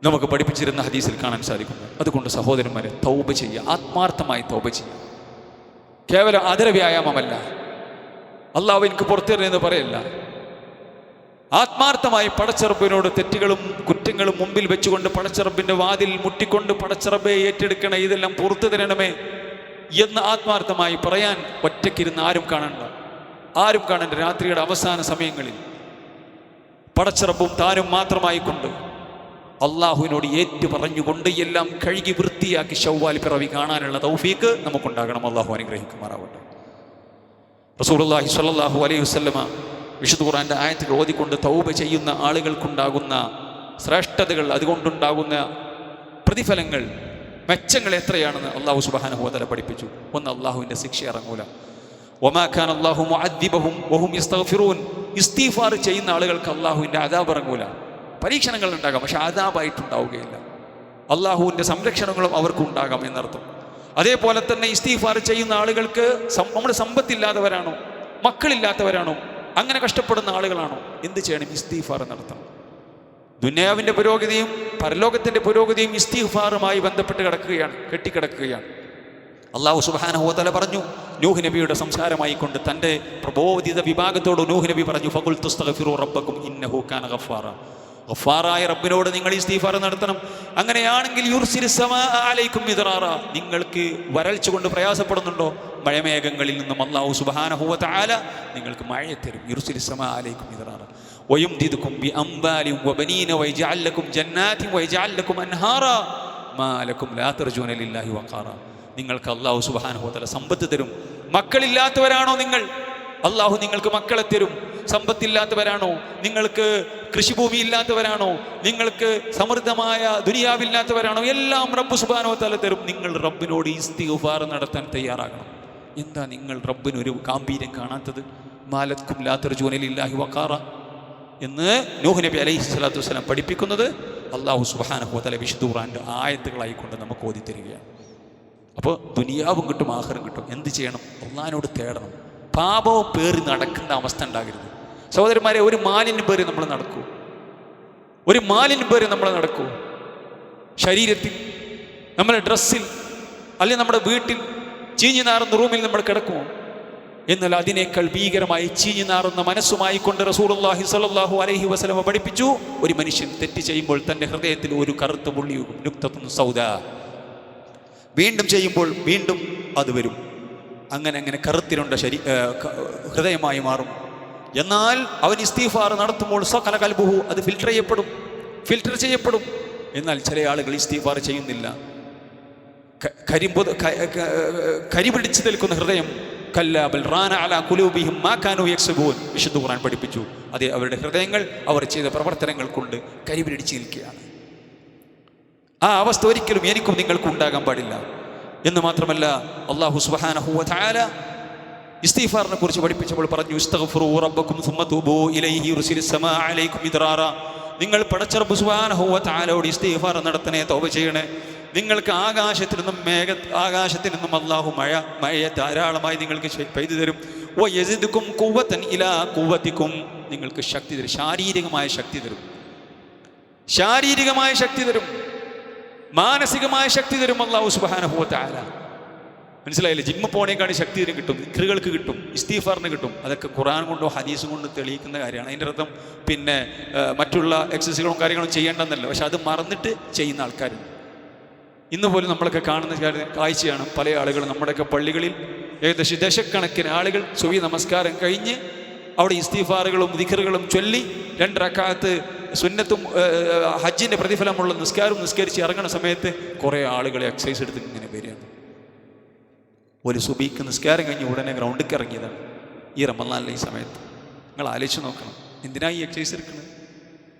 നമുക്ക് പഠിപ്പിച്ചിരുന്ന ഹദീസിൽ കാണാൻ സാധിക്കുന്നു. അതുകൊണ്ട് സഹോദരന്മാരെ, തൗബ ചെയ്യുക, ആത്മാർത്ഥമായി തൗബ ചെയ്യുക. കേവലം ആദര വ്യായാമമല്ല, അള്ളാഹു എനിക്ക് പുറത്തിറങ്ങുന്നത് പറയല്ല. ആത്മാർത്ഥമായി പടച്ചറബിനോട് തെറ്റുകളും കുറ്റങ്ങളും മുമ്പിൽ വെച്ചുകൊണ്ട് പടച്ചറബിൻ്റെ വാതിൽ മുട്ടിക്കൊണ്ട് പടച്ചറബെ ഏറ്റെടുക്കണേ, ഇതെല്ലാം പുറത്തു തരണമേ എന്ന് ആത്മാർത്ഥമായി പറയാൻ ഒറ്റയ്ക്കിരുന്ന് ആരും കാണണ്ട. രാത്രിയുടെ അവസാന സമയങ്ങളിൽ പടച്ചറബും താനും മാത്രമായിക്കൊണ്ട് അള്ളാഹുവിനോട് ഏറ്റു പറഞ്ഞുകൊണ്ട് എല്ലാം കഴുകി വൃത്തിയാക്കി ശവ്വാൽ പിറവി കാണാനുള്ള തൗഫീക്ക് നമുക്കുണ്ടാകണം. അള്ളാഹു അനുഗ്രഹിക്കുമാറാവട്ടെ. റസൂലുള്ളാഹി സ്വല്ലല്ലാഹു അലൈഹി വസല്ലമ വിശുദ്ധ ഖുർആന്റെ ആയത്തുകൾ ഓതിക്കൊണ്ട് തൗബ ചെയ്യുന്ന ആളുകൾക്കുണ്ടാകുന്ന ശ്രേഷ്ഠതകൾ, അതുകൊണ്ടുണ്ടാകുന്ന പ്രതിഫലങ്ങൾ, മെച്ചങ്ങൾ എത്രയാണെന്ന് അള്ളാഹു സുബ്ഹാനഹു വ തആല പഠിപ്പിച്ചു. ഒന്ന്, അള്ളാഹുവിൻ്റെ ശിക്ഷ ഇറങ്ങൂല. വമാ കാന അല്ലാഹു മുഅദ്ദിബഹും വഹും യസ്തഗ്ഫിറൂൻ. ഇസ്തിഗ്ഫാർ ചെയ്യുന്ന ആളുകൾക്ക് അള്ളാഹുവിൻ്റെ അദാബ് ഇറങ്ങൂല. പരീക്ഷണങ്ങൾ ഉണ്ടാകാം, പക്ഷെ അദാബായിട്ടുണ്ടാവുകയില്ല. അള്ളാഹുവിൻ്റെ സംരക്ഷണങ്ങളും അവർക്കുണ്ടാകാം എന്നർത്ഥം. അതേപോലെ തന്നെ ഇസ്തിഗ്ഫാർ ചെയ്യുന്ന ആളുകൾക്ക് നമ്മുടെ സമ്പത്തില്ലാത്തവരാണോ, മക്കളില്ലാത്തവരാണോ, അങ്ങനെ കഷ്ടപ്പെടുന്ന ആളുകളാണോ, എന്ത് ചെയ്യണം? ഇസ്തിഗ്ഫാർ നടത്തണം. ദുനിയാവിൻ്റെ പുരോഗതിയും പരലോകത്തിൻ്റെ പുരോഗതിയും ഇസ്തിഗ്ഫാറുമായി ബന്ധപ്പെട്ട് കെട്ടിക്കിടക്കുകയാണ്. അള്ളാഹു സുബ്ഹാനഹു വ തആല പറഞ്ഞു, നൂഹ് നബിയുടെ സംസാരമായി കൊണ്ട് തൻ്റെ പ്രബോധിത വിഭാഗത്തോട് നൂഹ് നബി പറഞ്ഞു, ഫഖുൽ തസ്തഗ്ഫിറൂ റബ്ബക്കും ഇന്നഹു കാന ഗഫാറ. ഗഫാറായ റബ്ബിനോട് നിങ്ങൾ ഇസ്തിഗ്ഫാർ നടത്തണം. അങ്ങനെയാണെങ്കിൽ യുർസിലിസ് സമാഅ അലൈക്കും മിദ്റാറ. നിങ്ങൾക്ക് വരൾച്ച കൊണ്ട് പ്രയാസപ്പെടുന്നുണ്ടോ? മഴമേഘങ്ങളിൽ നിന്നും അല്ലാഹു സുബ്ഹാനഹു വ തആല നിങ്ങൾക്ക് മഴയെ തരും. യുർസിലിസ് സമാഅ അലൈക്കും മിദ്റാറ വയുംദിദുക്കും ബിഅംവാലിൻ വബനീന വയജഅൽ ലക്കും ജന്നാതിൻ വയജഅൽ ലക്കും അൻഹാറ മാ ലക്കും ലാ തർജൂന ലില്ലാഹി വഖാറ. നിങ്ങൾക്ക് അല്ലാഹു സുബ്ഹാനഹു വ തആല സമ്പത്ത് തരും. മക്കളില്ലാത്തവരാണോ നിങ്ങൾ? അല്ലാഹു നിങ്ങൾക്ക് മക്കളെ തരും. സമ്പത്തില്ലാത്തവരാണോ? നിങ്ങൾക്ക് കൃഷിഭൂമി ഇല്ലാത്തവരാണോ? നിങ്ങൾക്ക് സമൃദ്ധമായ ദുനിയാവില്ലാത്തവരാണോ? എല്ലാം റബ്ബ് സുബ്ഹാനഹു വ തആല തരും. നിങ്ങൾ റബ്ബിനോട് ഇസ്തിഗ്ഫാർ നടത്താൻ തയ്യാറാകണം. എന്താ നിങ്ങൾ റബ്ബിനൊരു ഗാംഭീര്യം കാണാത്തത്? മാലക്കും ലാ തർജൂന ലില്ലാഹി വഖാറ എന്ന് നൂഹ് നബി അലൈഹി സ്വലാത്തു വസ്സലാം പഠിപ്പിക്കുന്നത് അല്ലാഹു സുബ്ഹാനഹു വ തആല വിശുദ്ധ ഖുർആന്റെ ആയത്തുകളായിക്കൊണ്ട് നമുക്ക് ഓതി തരികയാണ്. അപ്പോൾ ദുനിയാവും കിട്ടും, ആഖിറം കിട്ടും. എന്ത് ചെയ്യണം? അള്ളാഹിനോട് തേടണം. പാപവും പേറി നടക്കുന്ന അവസ്ഥ ഉണ്ടാകരുത്. സഹോദരന്മാരെ, ഒരു മാലിന്യം പേറി നമ്മൾ നടക്കൂ. ശരീരത്തിൽ, നമ്മുടെ ഡ്രസ്സിൽ, അല്ലെങ്കിൽ നമ്മുടെ വീട്ടിൽ ചീഞ്ഞു നാറുന്ന റൂമിൽ നമ്മൾ കിടക്കുമോ? എന്നാൽ അതിനേക്കാൾ ഭീകരമായി ചീഞ്ഞു നാറുന്ന മനസ്സുമായി കൊണ്ട് റസൂലുള്ളാഹി സ്വല്ലല്ലാഹു അലൈഹി വസല്ലം പഠിപ്പിച്ചു, ഒരു മനുഷ്യൻ തെറ്റ് ചെയ്യുമ്പോൾ തൻ്റെ ഹൃദയത്തിൽ ഒരു കറുത്ത പുള്ളിയുകും, നുക്തത്തുൻ സൗദാ. വീണ്ടും ചെയ്യുമ്പോൾ വീണ്ടും അത് വരും. അങ്ങനെ കറുത്തിരുണ്ട ഹൃദയമായി മാറും. എന്നാൽ അവൻ ഇസ്തിഗ്ഫാർ നടത്തുമ്പോൾ സകല ഖൽബുഹു, അത് ഫിൽറ്റർ ചെയ്യപ്പെടും. എന്നാൽ ചില ആളുകൾ ഇസ്തിഗ്ഫാർ ചെയ്യുന്നില്ല. കരി പിടിച്ചു നിൽക്കുന്ന ഹൃദയം, കല്ലാ ബൽ റാന അലാ ഖുലൂബിഹിം മാ കാനൂ യക്സബൂൻ. വിശുദ്ധ ഖുർആൻ പഠിപ്പിച്ചു, അതെ, അവരുടെ ഹൃദയങ്ങൾ അവർ ചെയ്ത പ്രവർത്തനങ്ങൾ കൊണ്ട് കരി പിടിച്ചു നിൽക്കുകയാണ്. ആ അവസ്ഥ ഒരിക്കലും എനിക്കും നിങ്ങൾക്കും ഉണ്ടാകാൻ പാടില്ല. എന്ന് മാത്രമല്ല, അല്ലാഹു സുബ്ഹാനഹു വ തആല ഇസ്തിഗ്ഫാറിനെ കുറിച്ച് പഠിപ്പിച്ചപ്പോൾ പറഞ്ഞു, ഇസ്തഗ്ഫിറൂ റബ്ബക്കും സുമ്മ തൂബൂ ഇലൈഹി യുർസിലിസ് സമാഅ അലൈക്കും മിദ്റാറ. നിങ്ങൾ പടച്ച റബ്ബ് സുബ്ഹാനഹു വ തആലയോട് ഇസ്തിഗ്ഫാർ നടത്തണേ, തൗബ ചെയ്യണേ. നിങ്ങൾക്ക് ആകാശത്തിൽ നിന്നും അല്ലാഹു മഴയെ ധാരാളമായി നിങ്ങൾക്ക് പെയ്തു തരും. വയസിദുക്കും ഖുവ്വതൻ ഇലാ ഖുവ്വതിക്കും. നിങ്ങൾക്ക് ശക്തി തരും, ശാരീരികമായ ശക്തി തരും, മാനസികമായ ശക്തി തരും അല്ലാഹു സുബ്ഹാനഹു വ തആല. മനസ്സിലായില്ലേ? ജിമ്മ് പോണേക്കാണ് ശക്തി ഇതിന് കിട്ടും, ദിക്റുകൾക്ക് കിട്ടും, ഇസ്തിഗ്ഫാറിന് കിട്ടും. അതൊക്കെ ഖുർആൻ കൊണ്ടോ ഹദീസും കൊണ്ടോ തെളിയിക്കുന്ന കാര്യമാണ്. അതിൻ്റെ അർത്ഥം പിന്നെ മറ്റുള്ള എക്സസൈസുകളും കാര്യങ്ങളും ചെയ്യേണ്ടെന്നല്ല. പക്ഷെ അത് മറന്നിട്ട് ചെയ്യുന്ന ആൾക്കാരുണ്ട്. ഇന്ന് പോലും നമ്മളൊക്കെ കാണുന്ന കാഴ്ചയാണ്. പല ആളുകളും നമ്മുടെയൊക്കെ പള്ളികളിൽ ഏകദേശം ദശക്കണക്കിന് ആളുകൾ സുബഹി നമസ്കാരം കഴിഞ്ഞ് അവിടെ ഇസ്തിഗ്ഫാറുകളും ദിക്റുകളും ചൊല്ലി 2 റക്അത്ത് സുന്നത്തും ഹജ്ജിൻ്റെ പ്രതിഫലമുള്ള നിസ്കാരം നിസ്കരിച്ച് ഇറങ്ങുന്ന സമയത്ത് കുറേ ആളുകൾ എക്സസൈസ് എടുത്ത് ഇങ്ങനെ വരികയാണ്. ഒരു സുബഹിക്ക് നിസ്കാരം കഴിഞ്ഞ് ഉടനെ ഗ്രൗണ്ടിലേക്ക് ഇറങ്ങിയതാണ് ഈ റമളാനിലെ ഈ സമയത്ത്. നിങ്ങൾ ആലോചിച്ച് നോക്കണം, എന്തിനാ ഈ എക്സസൈസ് എടുക്കുന്നത്?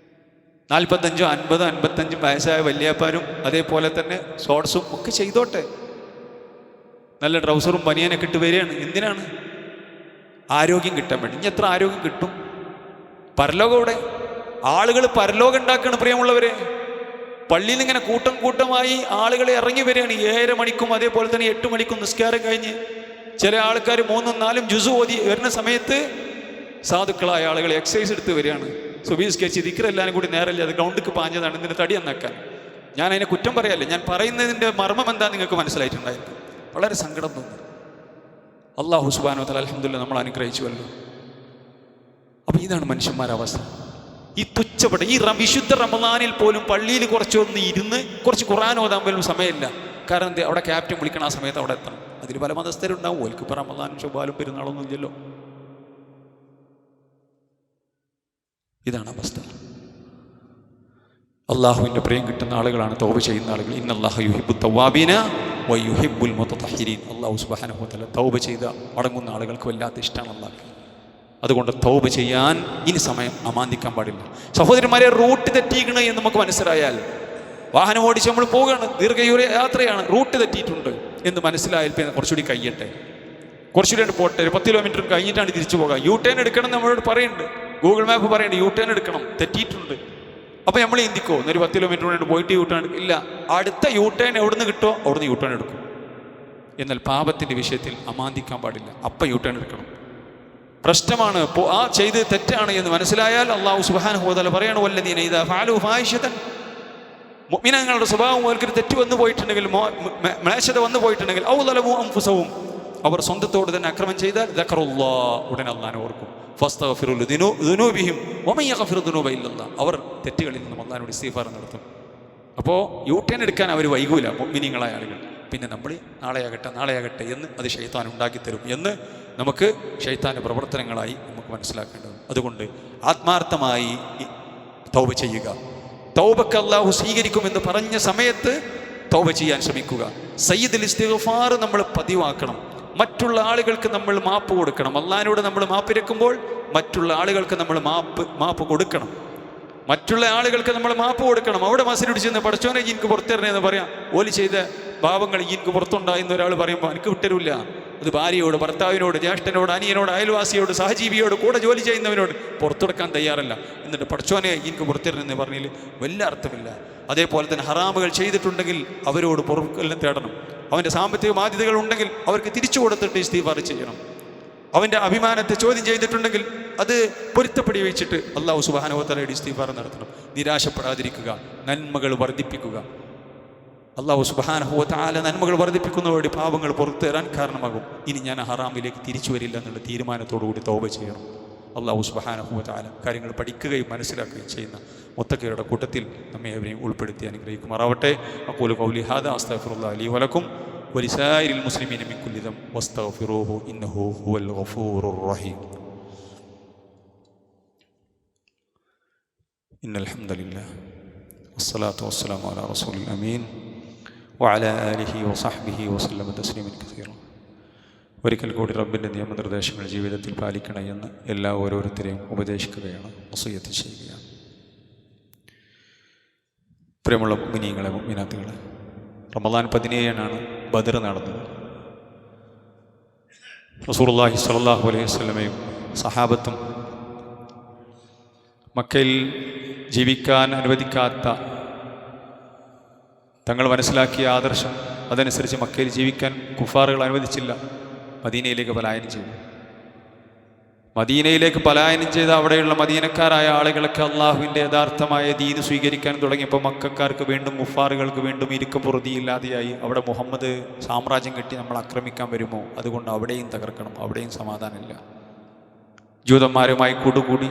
45, 50, 55 വയസ്സായ വല്യപ്പാരും അതേപോലെ തന്നെ ഷോർട്സും ഒക്കെ ചെയ്തോട്ടെ, നല്ല ട്രൗസറും ബനിയനൊക്കെ ഇട്ട് വരികയാണ്. എന്തിനാണ്? ആരോഗ്യം കിട്ടാൻ വേണ്ടി. ഇനി എത്ര ആരോഗ്യം കിട്ടും? പരലോകം ഇവിടെ ആളുകൾ പരലോകം ഉണ്ടാക്കുകയാണ് പ്രിയമുള്ളവരെ. പള്ളിയിൽ നിന്ന് ഇങ്ങനെ കൂട്ടം കൂട്ടമായി ആളുകൾ ഇറങ്ങി വരികയാണ്. 7 മണിക്കും അതേപോലെ തന്നെ 8 മണിക്കും നിസ്കാരം കഴിഞ്ഞ് ചില ആൾക്കാർ 3, 4 ജുസ് ഓതി വരുന്ന സമയത്ത് സാധുക്കളായ ആളുകൾ എക്സസൈസ് എടുത്ത് വരികയാണ്. സുബഹി നിസ്കരിച്ച് ദിക്റെല്ലാവരും കൂടി നേരല്ല അത് ഗ്രൗണ്ടിലേക്ക് പാഞ്ഞതാണ് ഇതിൻ്റെ തടി നന്നാക്കാൻ. ഞാൻ അതിനെ കുറ്റം പറയല്ലേ, ഞാൻ പറയുന്നതിൻ്റെ മർമ്മം എന്താ നിങ്ങൾക്ക് മനസ്സിലായിട്ടുണ്ടായിരിക്കും. വളരെ സങ്കടം തോന്നി. അല്ലാഹു സുബ്ഹാനഹു വ തആല അൽഹംദുലില്ലാഹ് നമ്മൾ അനുഗ്രഹിച്ചുവല്ലോ. അപ്പം ഇതാണ് മനുഷ്യന്മാരുടെ അവസ്ഥ. ഈ തുച്ഛപ്പെട്ട ഈ വിശുദ്ധ റമളാനിൽ പോലും പള്ളിയിൽ കുറച്ചൊന്ന് ഇരുന്ന് കുറച്ച് ഖുർആൻ ഓതാൻ പോലും സമയമില്ല. കാരണം എന്താ? അവിടെ ക്യാപ്റ്റൻ വിളിക്കണം, ആ സമയത്ത് അവിടെ എത്തണം. അതിൽ പല മതസ്ഥരുണ്ടാവും. ഓൽക്ക് ഇപ്പോൾ റമളാനും ശുബാലും പെരുന്നാളൊന്നും ഇല്ലല്ലോ. ഇതാണ് അവസ്ഥ. അള്ളാഹുവിൻ്റെ പ്രിയം കിട്ടുന്ന ആളുകളാണ് തൗബ ചെയ്യുന്ന ആളുകൾ. ഇന്നല്ലാഹ യുഹിബ്ബു തവ്വാബീന വ യുഹിബ്ബുൽ മുതതഹിരീൻ. അല്ലാഹു സുബ്ഹാനഹു വ തആല തൗബ ചെയ്ത മടങ്ങുന്ന ആളുകൾക്ക് വല്ലാത്ത ഇഷ്ടമാണ് അല്ലാഹ്. അതുകൊണ്ട് തൗബ ചെയ്യാൻ ഇനി സമയം അമാന്തിക്കാൻ പാടില്ല. സഹോദരന്മാരെ, റൂട്ട് തെറ്റിക്കണേ എന്ന് നമുക്ക് മനസ്സിലായാൽ, വാഹനം ഓടിച്ച് നമ്മൾ പോവുകയാണ്, ദീർഘദൂര യാത്രയാണ്, റൂട്ട് തെറ്റിയിട്ടുണ്ട് എന്ന് മനസ്സിലായാൽ പിന്നെ കുറച്ചുകൂടി കഴിയട്ടെ, കുറച്ചുകൂടി പോട്ടെ, ഒരു 10 കിലോമീറ്റർ കഴിഞ്ഞിട്ടാണ് തിരിച്ചു പോകാം. യു ടേൺ എടുക്കണം നമ്മളോട് പറയുന്നുണ്ട്, ഗൂഗിൾ മാപ്പ് പറയുന്നുണ്ട് യു ടേൺ എടുക്കണം, തെറ്റിയിട്ടുണ്ട്. അപ്പോൾ നമ്മൾ ചിന്തിക്കോ ഒരു 10 കിലോമീറ്റർ കൊണ്ട് പോയിട്ട് യു ടേൺ ഇല്ല, അടുത്ത യു ടേൺ എവിടെ നിന്ന് കിട്ടുമോ അവിടുന്ന് യു ടേൺ എടുക്കും. എന്നാൽ പാപത്തിൻ്റെ വിഷയത്തിൽ അമാന്തിക്കാൻ പാടില്ല, അപ്പം യു ടേൺ എടുക്കണം. പ്രശ്നമാണ്, ആ ചെയ്ത് തെറ്റാണ് എന്ന് മനസ്സിലായാൽ അല്ലാഹു സുബ്ഹാനഹു വ തആല പറയാണ്, വല്ലദീന ഇദാ ഫഅലു ഫാഹിശതൻ, മുഅ്മിനീങ്ങളുടെ സ്വഭാവം അവർക്കൊരു തെറ്റ് വന്നു പോയിട്ടുണ്ടെങ്കിൽ, മ്ലേച്ഛത വന്നു പോയിട്ടുണ്ടെങ്കിൽ, ഔ ളലമു അൻഫുസഹും, അവർ സ്വന്തത്തോട് തന്നെ അക്രമം ചെയ്താൽ, ദക്കറുല്ലാഹ്, ഉടനെ അല്ലാഹനെ ഓർക്കും, ഫസ്തഗ്ഫിറു ലിദുനൂബിഹിം വമൻ യഗ്ഫിറു ദുനൂബ ഇല്ലല്ലാഹ്, അവർ തെറ്റുകളിൽ നിന്നും അല്ലാഹനോട് ഇസ്തിഗ്ഫാർ നടത്തും. അപ്പോൾ യു ടേൺ എടുക്കാൻ അവർ വൈകൂല മുഅ്മിനീങ്ങളായ ആളുകൾ. പിന്നെ നമ്മൾ നാളെയാകട്ടെ എന്ന് അത് ശൈത്താൻ ഉണ്ടാക്കിത്തരും എന്ന് നമുക്ക് ശൈത്താൻ്റെ പ്രവർത്തനങ്ങളായി നമുക്ക് മനസ്സിലാക്കേണ്ടത്. അതുകൊണ്ട് ആത്മാർത്ഥമായി തൗബ ചെയ്യുക. തൗബക്ക് അല്ലാഹു സ്വീകരിക്കുമെന്ന് പറഞ്ഞ സമയത്ത് തൗബ ചെയ്യാൻ ശ്രമിക്കുക. സയ്യിദുൽ ഇസ്തിഗ്ഫാർ നമ്മൾ പതിവാക്കണം. മറ്റുള്ള ആളുകൾക്ക് നമ്മൾ മാപ്പ് കൊടുക്കണം. അല്ലാഹനോട് നമ്മൾ മാപ്പിരക്കുമ്പോൾ മറ്റുള്ള ആളുകൾക്ക് നമ്മൾ മാപ്പ് കൊടുക്കണം. മറ്റുള്ള ആളുകൾക്ക് നമ്മൾ മാപ്പ് കൊടുക്കണം. അവിടെ മസിനോട് ചെന്ന് പടച്ചോനെ എനിക്ക് പുറത്തിറങ്ങിയെന്ന് പറയാം. ഓല് ചെയ്ത പാപങ്ങൾ എനിക്ക് പുറത്തുണ്ടായെന്ന് ഒരാൾ പറയുമ്പോൾ എനിക്ക് വിട്ടരില്ല. അത് ഭാര്യയോട്, ഭർത്താവിനോട്, ജ്യേഷ്ഠനോട്, അനിയനോട്, അയൽവാസിയോട്, സഹജീവിയോട്, കൂടെ ജോലി ചെയ്യുന്നവനോട് പുറത്തുകൊടുക്കാൻ തയ്യാറല്ല. എന്നിട്ട് പടച്ചോനെ എനിക്ക് പുറത്തിറങ്ങുന്നെന്ന് പറഞ്ഞതിൽ വലിയ അർത്ഥമില്ല. അതേപോലെ തന്നെ ഹറാമുകൾ ചെയ്തിട്ടുണ്ടെങ്കിൽ അവരോട് പൊറുക്കലിനെ തേടണം. അവൻ്റെ സാമ്പത്തിക ബാധ്യതകൾ ഉണ്ടെങ്കിൽ അവർക്ക് തിരിച്ചു കൊടുത്തിട്ട് ഇസ്തിഗ്ഫാർ ചെയ്യണം. അവൻ്റെ അഭിമാനത്തെ ചോദ്യം ചെയ്തിട്ടുണ്ടെങ്കിൽ അത് പൊരുത്തപ്പെടി വെച്ചിട്ട് അല്ലാഹു സുബ്ഹാനഹു വ തആലയുടെ ഇസ്തിഗ്ഫാർ നടത്തണം. നിരാശപ്പെടാതിരിക്കുക, നന്മകൾ വർദ്ധിപ്പിക്കുക. അല്ലാഹു സുബ്ഹാനഹു വ തആല നന്മകൾ വർദ്ധിപ്പിക്കുന്നതോടെ പാപങ്ങൾ പുറത്തു തരാൻ കാരണമാകും. ഇനി ഞാൻ ഹറാമിലേക്ക് തിരിച്ചു വരില്ല എന്നുള്ള തീരുമാനത്തോടുകൂടി തൗബ ചെയ്യണം. അല്ലാഹു സുബ്ഹാനഹു വ തആല കാര്യങ്ങൾ പഠിക്കുകയും മനസ്സിലാക്കുകയും ചെയ്യുന്ന മുത്തഖികളുടെ കൂട്ടത്തിൽ നമ്മെ അവരെയും ഉൾപ്പെടുത്തി അനുഗ്രഹിക്കുമാറാവട്ടെ. അഖൂലു ഖൗലി ഹാദാ അസ്തഗ്ഫിറുല്ലാഹ ലീ വലക്കും വലിസായിരിൽ മുസ്ലിമീന മിൻ കുല്ലി ദംബ് വസ്തഗ്ഫിറൂഹു ഇന്നഹു ഹുവൽ ഗഫൂറുർ റഹീം. ഇന്നൽ ഹംദലില്ലാഹ് വസ്സലാത്തു വസ്സലാമു അലാ റസൂലിൽ അമീൻ വഅലാ ആലിഹി വസഹ്ബിഹി വസല്ലമ തസ്ലീമൻ കസീറ. ഒരിക്കൽ കൂടി റബ്ബിൻ്റെ നിയമനിർദ്ദേശങ്ങൾ ജീവിതത്തിൽ പാലിക്കണേ എന്ന് ഓരോരുത്തരെയും ഉപദേശിക്കുകയാണ്, വസിയ്യത്ത് ചെയ്യുകയാണ്. പ്രിയമുള്ള മുഅ്മിനീങ്ങളെ, മുഅ്മിനാത്തുകളെ, റമളാൻ 17 ബദർ നടന്നത്. റസൂലുള്ളാഹി സ്വല്ലല്ലാഹു അലൈഹി വസല്ലമയും സഹാബത്തും മക്കയിൽ ജീവിക്കാൻ അനുവദിക്കാത്ത തങ്ങൾ മനസ്സിലാക്കിയ ആദർശം അതനുസരിച്ച് മക്കയിൽ ജീവിക്കാൻ കുഫാറുകൾ അനുവദിച്ചില്ല. മദീനയിലേക്ക് പലായനം ചെയ്തു. മദീനയിലേക്ക് പലായനം ചെയ്ത അവിടെയുള്ള മദീനക്കാരായ ആളുകളൊക്കെ അള്ളാഹുവിൻ്റെ യഥാർത്ഥമായ ദീൻ സ്വീകരിക്കാൻ തുടങ്ങിയപ്പോൾ മക്കക്കാർക്ക് വീണ്ടും മുഫാറുകൾക്ക് വീണ്ടും ഇരിക്കപ്പുറതിയില്ലാതെയായി. അവിടെ മുഹമ്മദ് സാമ്രാജ്യം കെട്ടി നമ്മൾ ആക്രമിക്കാൻ വരുമോ, അതുകൊണ്ട് അവിടെയും തകർക്കണം, അവിടെയും സമാധാനമില്ല. ജൂതന്മാരുമായി കൂടുകൂടി,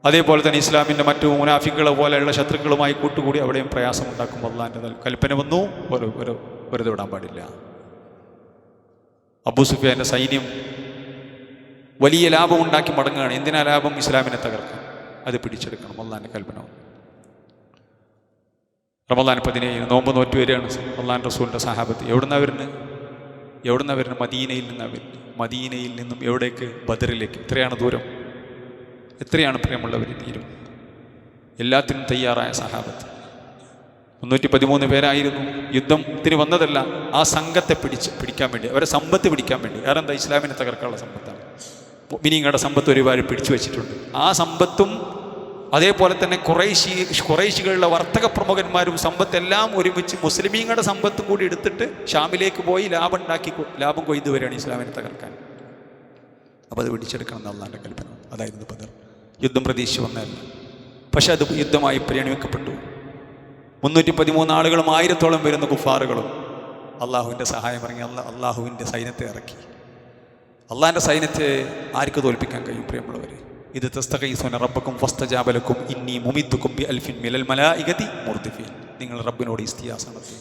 അതേപോലെ തന്നെ ഇസ്ലാമിൻ്റെ മറ്റു മുനാഫിക്കുകളെ പോലെയുള്ള ശത്രുക്കളുമായി കൂട്ടുകൂടി അവിടെയും പ്രയാസമുണ്ടാക്കും. അള്ളാഹിൻ്റെ കൽപ്പന വന്നു, വെറുതെ വിടാൻ പാടില്ല. അബൂ സുഫിയാൻ്റെ സൈന്യം വലിയ ലാഭം ഉണ്ടാക്കി മടങ്ങുകയാണ്. എന്തിനാ ലാഭം? ഇസ്ലാമിനെ തകർക്കാൻ, അത് പിടിച്ചെടുക്കണം. അള്ളാഹിൻ്റെ കൽപ്പന. റമദാൻ 17 നോമ്പ് നോറ്റ് വരികയാണ് അള്ളാഹു റസൂലിൻ്റെ സഹാബത്ത്. എവിടുന്നാ വരുന്നത്? മദീനയിൽ നിന്നാണ് വരുന്നത്. മദീനയിൽ നിന്നും എവിടേക്ക്? ബദറിലേക്ക്. എത്രയാണ് ദൂരം? എത്രയാണ് പ്രിയമുള്ളവർ തീരും? എല്ലാത്തിനും തയ്യാറായ സഹാബത്ത് 313 പേരായിരുന്നു. യുദ്ധത്തിന് വന്നതല്ല, ആ സംഘത്തെ പിടിക്കാൻ വേണ്ടി, അവരെ സമ്പത്ത് പിടിക്കാൻ വേണ്ടി. കാരണം എന്താ? ഇസ്ലാമിനെ തകർക്കാനുള്ള സമ്പത്താണ്. മുഅ്മിനീങ്ങളുടെ സമ്പത്ത് ഒരുപാട് പിടിച്ചു വെച്ചിട്ടുണ്ട്. ആ സമ്പത്തും അതേപോലെ തന്നെ ഖുറൈശികളുടെ വർത്തക പ്രമുഖന്മാരും സമ്പത്തെല്ലാം ഒരുമിച്ച് മുസ്ലിമീങ്ങളുടെ സമ്പത്തും കൂടി എടുത്തിട്ട് ഷാമിലേക്ക് പോയി ലാഭം കൊയ്തു വരികയാണ് ഇസ്ലാമിനെ തകർക്കാൻ. അപ്പോൾ അത് പിടിച്ചെടുക്കണം എന്ന് അള്ളാഹിൻ്റെ കൽപ്പന. അതായിരുന്നു ബദർ. യുദ്ധം പ്രതീക്ഷിച്ച് വന്നതല്ല, പക്ഷെ അത് യുദ്ധമായി പരിഗണിക്കപ്പെട്ടു. 313 ആളുകളും 1000-ഓളം വരുന്ന കുഫാറുകളും അള്ളാഹുവിൻ്റെ സഹായം ഇറങ്ങി. അള്ളാഹുവിൻ്റെ സൈന്യത്തെ ഇറക്കി. അള്ളാഹിൻ്റെ സൈന്യത്തെ ആർക്ക് തോൽപ്പിക്കാൻ കഴിയും പ്രിയമുള്ളവരെ? ഇത് തസ്തഗീസുന റബ്ബക്കും ഫസ്തജാബ ലക്കും ഇന്നി മുമിദ്ദുക്കും ബിഅൽഫിൻ മിനൽ മലായികതി മുർദിഫീൻ. നിങ്ങൾ റബ്ബിനോട് ഇസ്തിയാസ നടത്തി.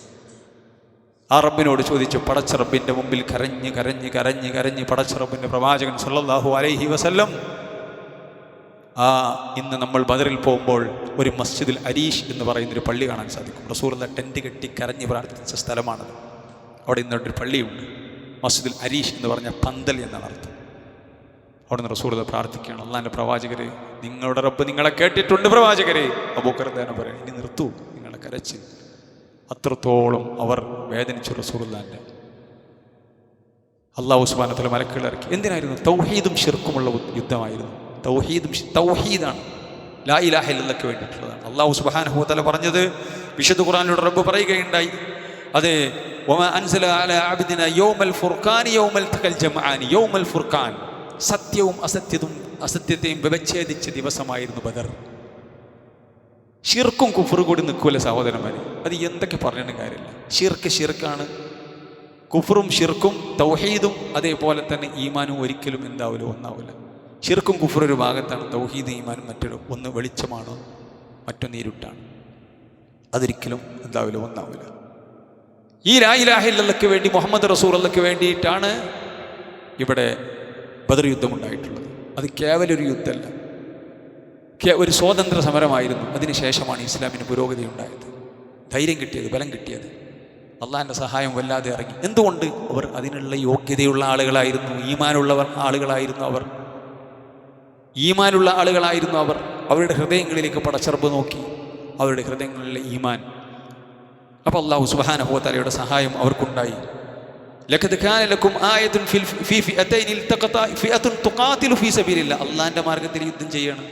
ആ റബ്ബിനോട് ചോദിച്ചു. പടച്ച റബ്ബിൻ്റെ മുമ്പിൽ കരഞ്ഞ് പടച്ച റബ്ബിൻ്റെ പ്രവാചകൻ സല്ലല്ലാഹു അലൈഹി വസല്ലം ഇന്ന് നമ്മൾ ബദറിൽ പോകുമ്പോൾ ഒരു മസ്ജിദുൽ അരീഷ് എന്ന് പറയുന്നൊരു പള്ളി കാണാൻ സാധിക്കും. റസൂലുള്ള ടെൻറ്റ് കെട്ടി കരഞ്ഞ് പ്രാർത്ഥിച്ച സ്ഥലമാണത്. അവിടെ ഇന്നൊരു പള്ളിയുണ്ട്. മസ്ജിദുൽ അരീഷ് എന്ന് പറഞ്ഞ പന്തൽ എന്നാണ് അർത്ഥം. അവിടെ നിന്ന് റസൂലുള്ള പ്രാർത്ഥിക്കുകയാണ്. അള്ളാഹിൻ്റെ പ്രവാചകരെ, നിങ്ങളുടെ റബ്ബ് നിങ്ങളെ കേട്ടിട്ടുണ്ട് പ്രവാചകരെ. അബൂബക്കർ തന്നെ പറയും, ഇനി നിർത്തൂ നിങ്ങളെ കരച്ച്. അത്രത്തോളം അവർ വേദനിച്ചു റസൂലുള്ളാഹിൻ്റെ. അള്ളാഹു സുബ്ഹാനഹു വ തആല മലക്കുകളെ ഇറക്കി. എന്തിനായിരുന്നു? തൗഹീദും ശിർക്കുമുള്ള യുദ്ധമായിരുന്നു. തൗഹീദാണ്, ലാ ഇലാഹ ഇല്ലല്ലാഹ്ക്ക് വേണ്ടിയിട്ടുള്ളതാണ്. അള്ളാഹു സുബ്ഹാനഹു വ തആല പറഞ്ഞത് വിശുദ്ധ ഖുർആനിലൂടെ റബ്ബ് പറയുകയുണ്ടായി. അതെ, വമാ അൻസല അലാ അബ്ദിനാ യൗമൽ ഫുർഖാൻ യൗമൽ തഖൽ ജംആനി. യൗമൽ ഫുർഖാൻ, സത്യവും അസത്യത്തെയും വിച്ഛേദിച്ച ദിവസമായിരുന്നു ബദർ. ഷിർക്കും കുഫറും കൂടി നിൽക്കൂല സഹോദരന്മാരെ. അത് എന്തൊക്കെ പറഞ്ഞിട്ടും കാര്യമില്ല. ഷിർക്കാണ്. കുഫറും ഷിർക്കും തൗഹീദും അതേപോലെ തന്നെ ഈമാനും ഒരിക്കലും എന്താവില്ല, ഒന്നാവില്ല. ഷിർക്കും കുഫറും ഒരു ഭാഗത്താണ്, തൗഹീദ് ഈമാനും മറ്റൊരു. ഒന്ന് വെളിച്ചമാണ്, മറ്റൊന്ന് ഇരുട്ടാണ്. അതൊരിക്കലും എന്താവില്ല, ഒന്നാവില്ല. ഈ ലാ ഇലാഹ ഇല്ലല്ലാഹ്ക്ക് വേണ്ടി, മുഹമ്മദ് റസൂലുള്ളാഹിക്ക് വേണ്ടിയിട്ടാണ് ഇവിടെ ബദർ യുദ്ധമുണ്ടായിട്ടുള്ളത്. അത് കേവലം ഒരു യുദ്ധമല്ല, ഒരു സ്വാതന്ത്ര്യ സമരമായിരുന്നു. അതിനുശേഷമാണ് ഇസ്ലാമിന് പുരോഗതി ഉണ്ടായത്, ധൈര്യം കിട്ടിയത്, ബലം കിട്ടിയത്. അള്ളാഹിൻ്റെ സഹായം വല്ലാതെ ഇറങ്ങി. എന്തുകൊണ്ട്? അവർ അതിനുള്ള യോഗ്യതയുള്ള ആളുകളായിരുന്നു, ഈമാനുള്ള ആളുകളായിരുന്നു അവർ. അവരുടെ ഹൃദയങ്ങളിലേക്ക് പടച്ചറബ് നോക്കി, അവരുടെ ഹൃദയങ്ങളിലെ ഈമാൻ. അപ്പോൾ അല്ലാഹു സുബ്ഹാനഹു വ തആലയുടെ സഹായം അവർക്കുണ്ടായി. ലഖദ് കാന ലക്കും ആയത്തുൻ ഫീ ഫിഅതൈൻ ഇൽതഖതാ ഫിഅത്തുൻ തുഖാതിലു ഫീ സബീലില്ലാ. അള്ളാഹിൻ്റെ മാർഗ്ഗത്തിൽ യുദ്ധം ചെയ്യണം,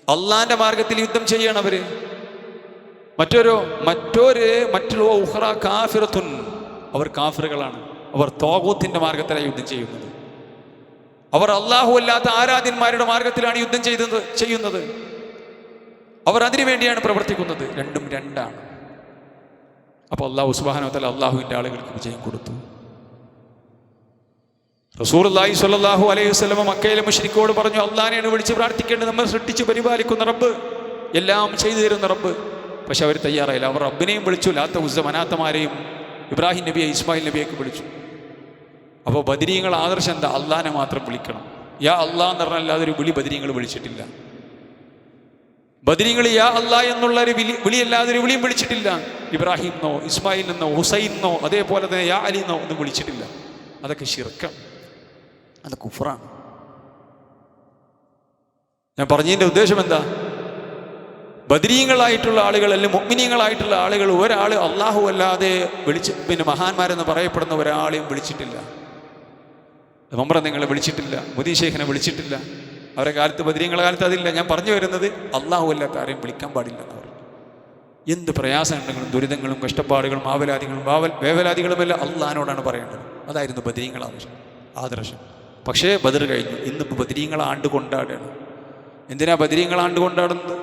അള്ളാഹിൻ്റെ മാർഗ്ഗത്തിൽ യുദ്ധം ചെയ്യണം അവർ. മറ്റുള്ള ഉഖ്റ കാഫിറത്തുൻ, അവർ കാഫിറുകളാണ്. അവർ ത്വാഗൂത്തിന്റെ മാർഗ്ഗത്തിലാണ് യുദ്ധം ചെയ്യുന്നത്. അവർ അല്ലാഹു അല്ലാത്ത ആരാധ്യന്മാരുടെ മാർഗ്ഗത്തിലാണ് യുദ്ധം ചെയ്യുന്നത്. അവർ അതിനു വേണ്ടിയാണ് പ്രവർത്തിക്കുന്നത്. രണ്ടും രണ്ടാണ്. അപ്പോൾ അല്ലാഹു സുബ്ഹാനഹു വ തആല അല്ലാഹുവിൻ്റെ ആളുകൾക്ക് വിജയം കൊടുത്തു. റസൂലുള്ളാഹി സ്വല്ലല്ലാഹു അലൈഹി വസല്ലം മക്കയിലെ മുശ്രിക്കോട് പറഞ്ഞു, അള്ളാഹിനെയാണ് വിളിച്ച് പ്രാർത്ഥിക്കേണ്ടത്, നമ്മൾ സൃഷ്ടിച്ച് പരിപാലിക്കുന്ന റബ്ബ്, എല്ലാം ചെയ്തു തരുന്ന റബ്ബ്. പക്ഷെ അവർ തയ്യാറായില്ല. അവർ റബ്ബിനെയും വിളിച്ചു, ലാത്ത ഉസ്സ മനാത്തമാരെയും, ഇബ്രാഹിം നബിയെ, ഇസ്മായിൽ നബിയൊക്കെ വിളിച്ചു. അപ്പോൾ ബദരീങ്ങൾ ആദർശം എന്താ? അള്ളാഹിനെ മാത്രം വിളിക്കണം. യാ അള്ളാഹ് എന്ന് പറഞ്ഞാൽ അതൊരു വിളി ബദരീങ്ങൾ വിളിച്ചിട്ടില്ല. ബദരീങ്ങൾ യാ അള്ളാഹ് എന്നുള്ള ഒരു വിളിയല്ലാതെ ഒരു വിളിയും വിളിച്ചിട്ടില്ല. ഇബ്രാഹിം എന്നോ ഇസ്മായിൽ എന്നോ ഹുസൈൻ എന്നോ അതേപോലെ തന്നെ യാ അലി എന്നോ ഒന്നും വിളിച്ചിട്ടില്ല. അതൊക്കെ ശിർക്കാണ്, അത് കുഫറാണ്. ഞാൻ പറഞ്ഞതിൻ്റെ ഉദ്ദേശം എന്താ? ബദരീങ്ങളായിട്ടുള്ള ആളുകൾ, അല്ലെങ്കിൽ മുഅ്മിനീങ്ങളായിട്ടുള്ള ആളുകൾ, ഒരാൾ അള്ളാഹു അല്ലാതെ മഹാന്മാരെന്ന് പറയപ്പെടുന്ന ഒരാളെയും വിളിച്ചിട്ടില്ല. മമ്ര നിങ്ങളെ വിളിച്ചിട്ടില്ല, മുദീ ശൈഖിനെ വിളിച്ചിട്ടില്ല. അവരുടെ കാലത്ത്, ബദരീങ്ങളുടെ കാലത്ത് അതില്ല. ഞാൻ പറഞ്ഞു വരുന്നത് അള്ളാഹു അല്ലാത്ത ആരെയും വിളിക്കാൻ പാടില്ല എന്നവർ. എന്ത് പ്രയാസങ്ങളുണ്ടെങ്കിലും ദുരിതങ്ങളും കഷ്ടപ്പാടുകളും വേവലാദികളുമെല്ലാം അള്ളാഹിനോടാണ് പറയേണ്ടത്. അതായിരുന്നു ബദരീങ്ങളുടെ ആദർശം. പക്ഷേ ബദർ കഴിഞ്ഞു. ഇന്നിപ്പോൾ ബദരീങ്ങളെ ആണ്ട് കൊണ്ടാടുകയാണ്. എന്തിനാ ബദരീങ്ങളെ ആണ്ട് കൊണ്ടാടുന്നത്?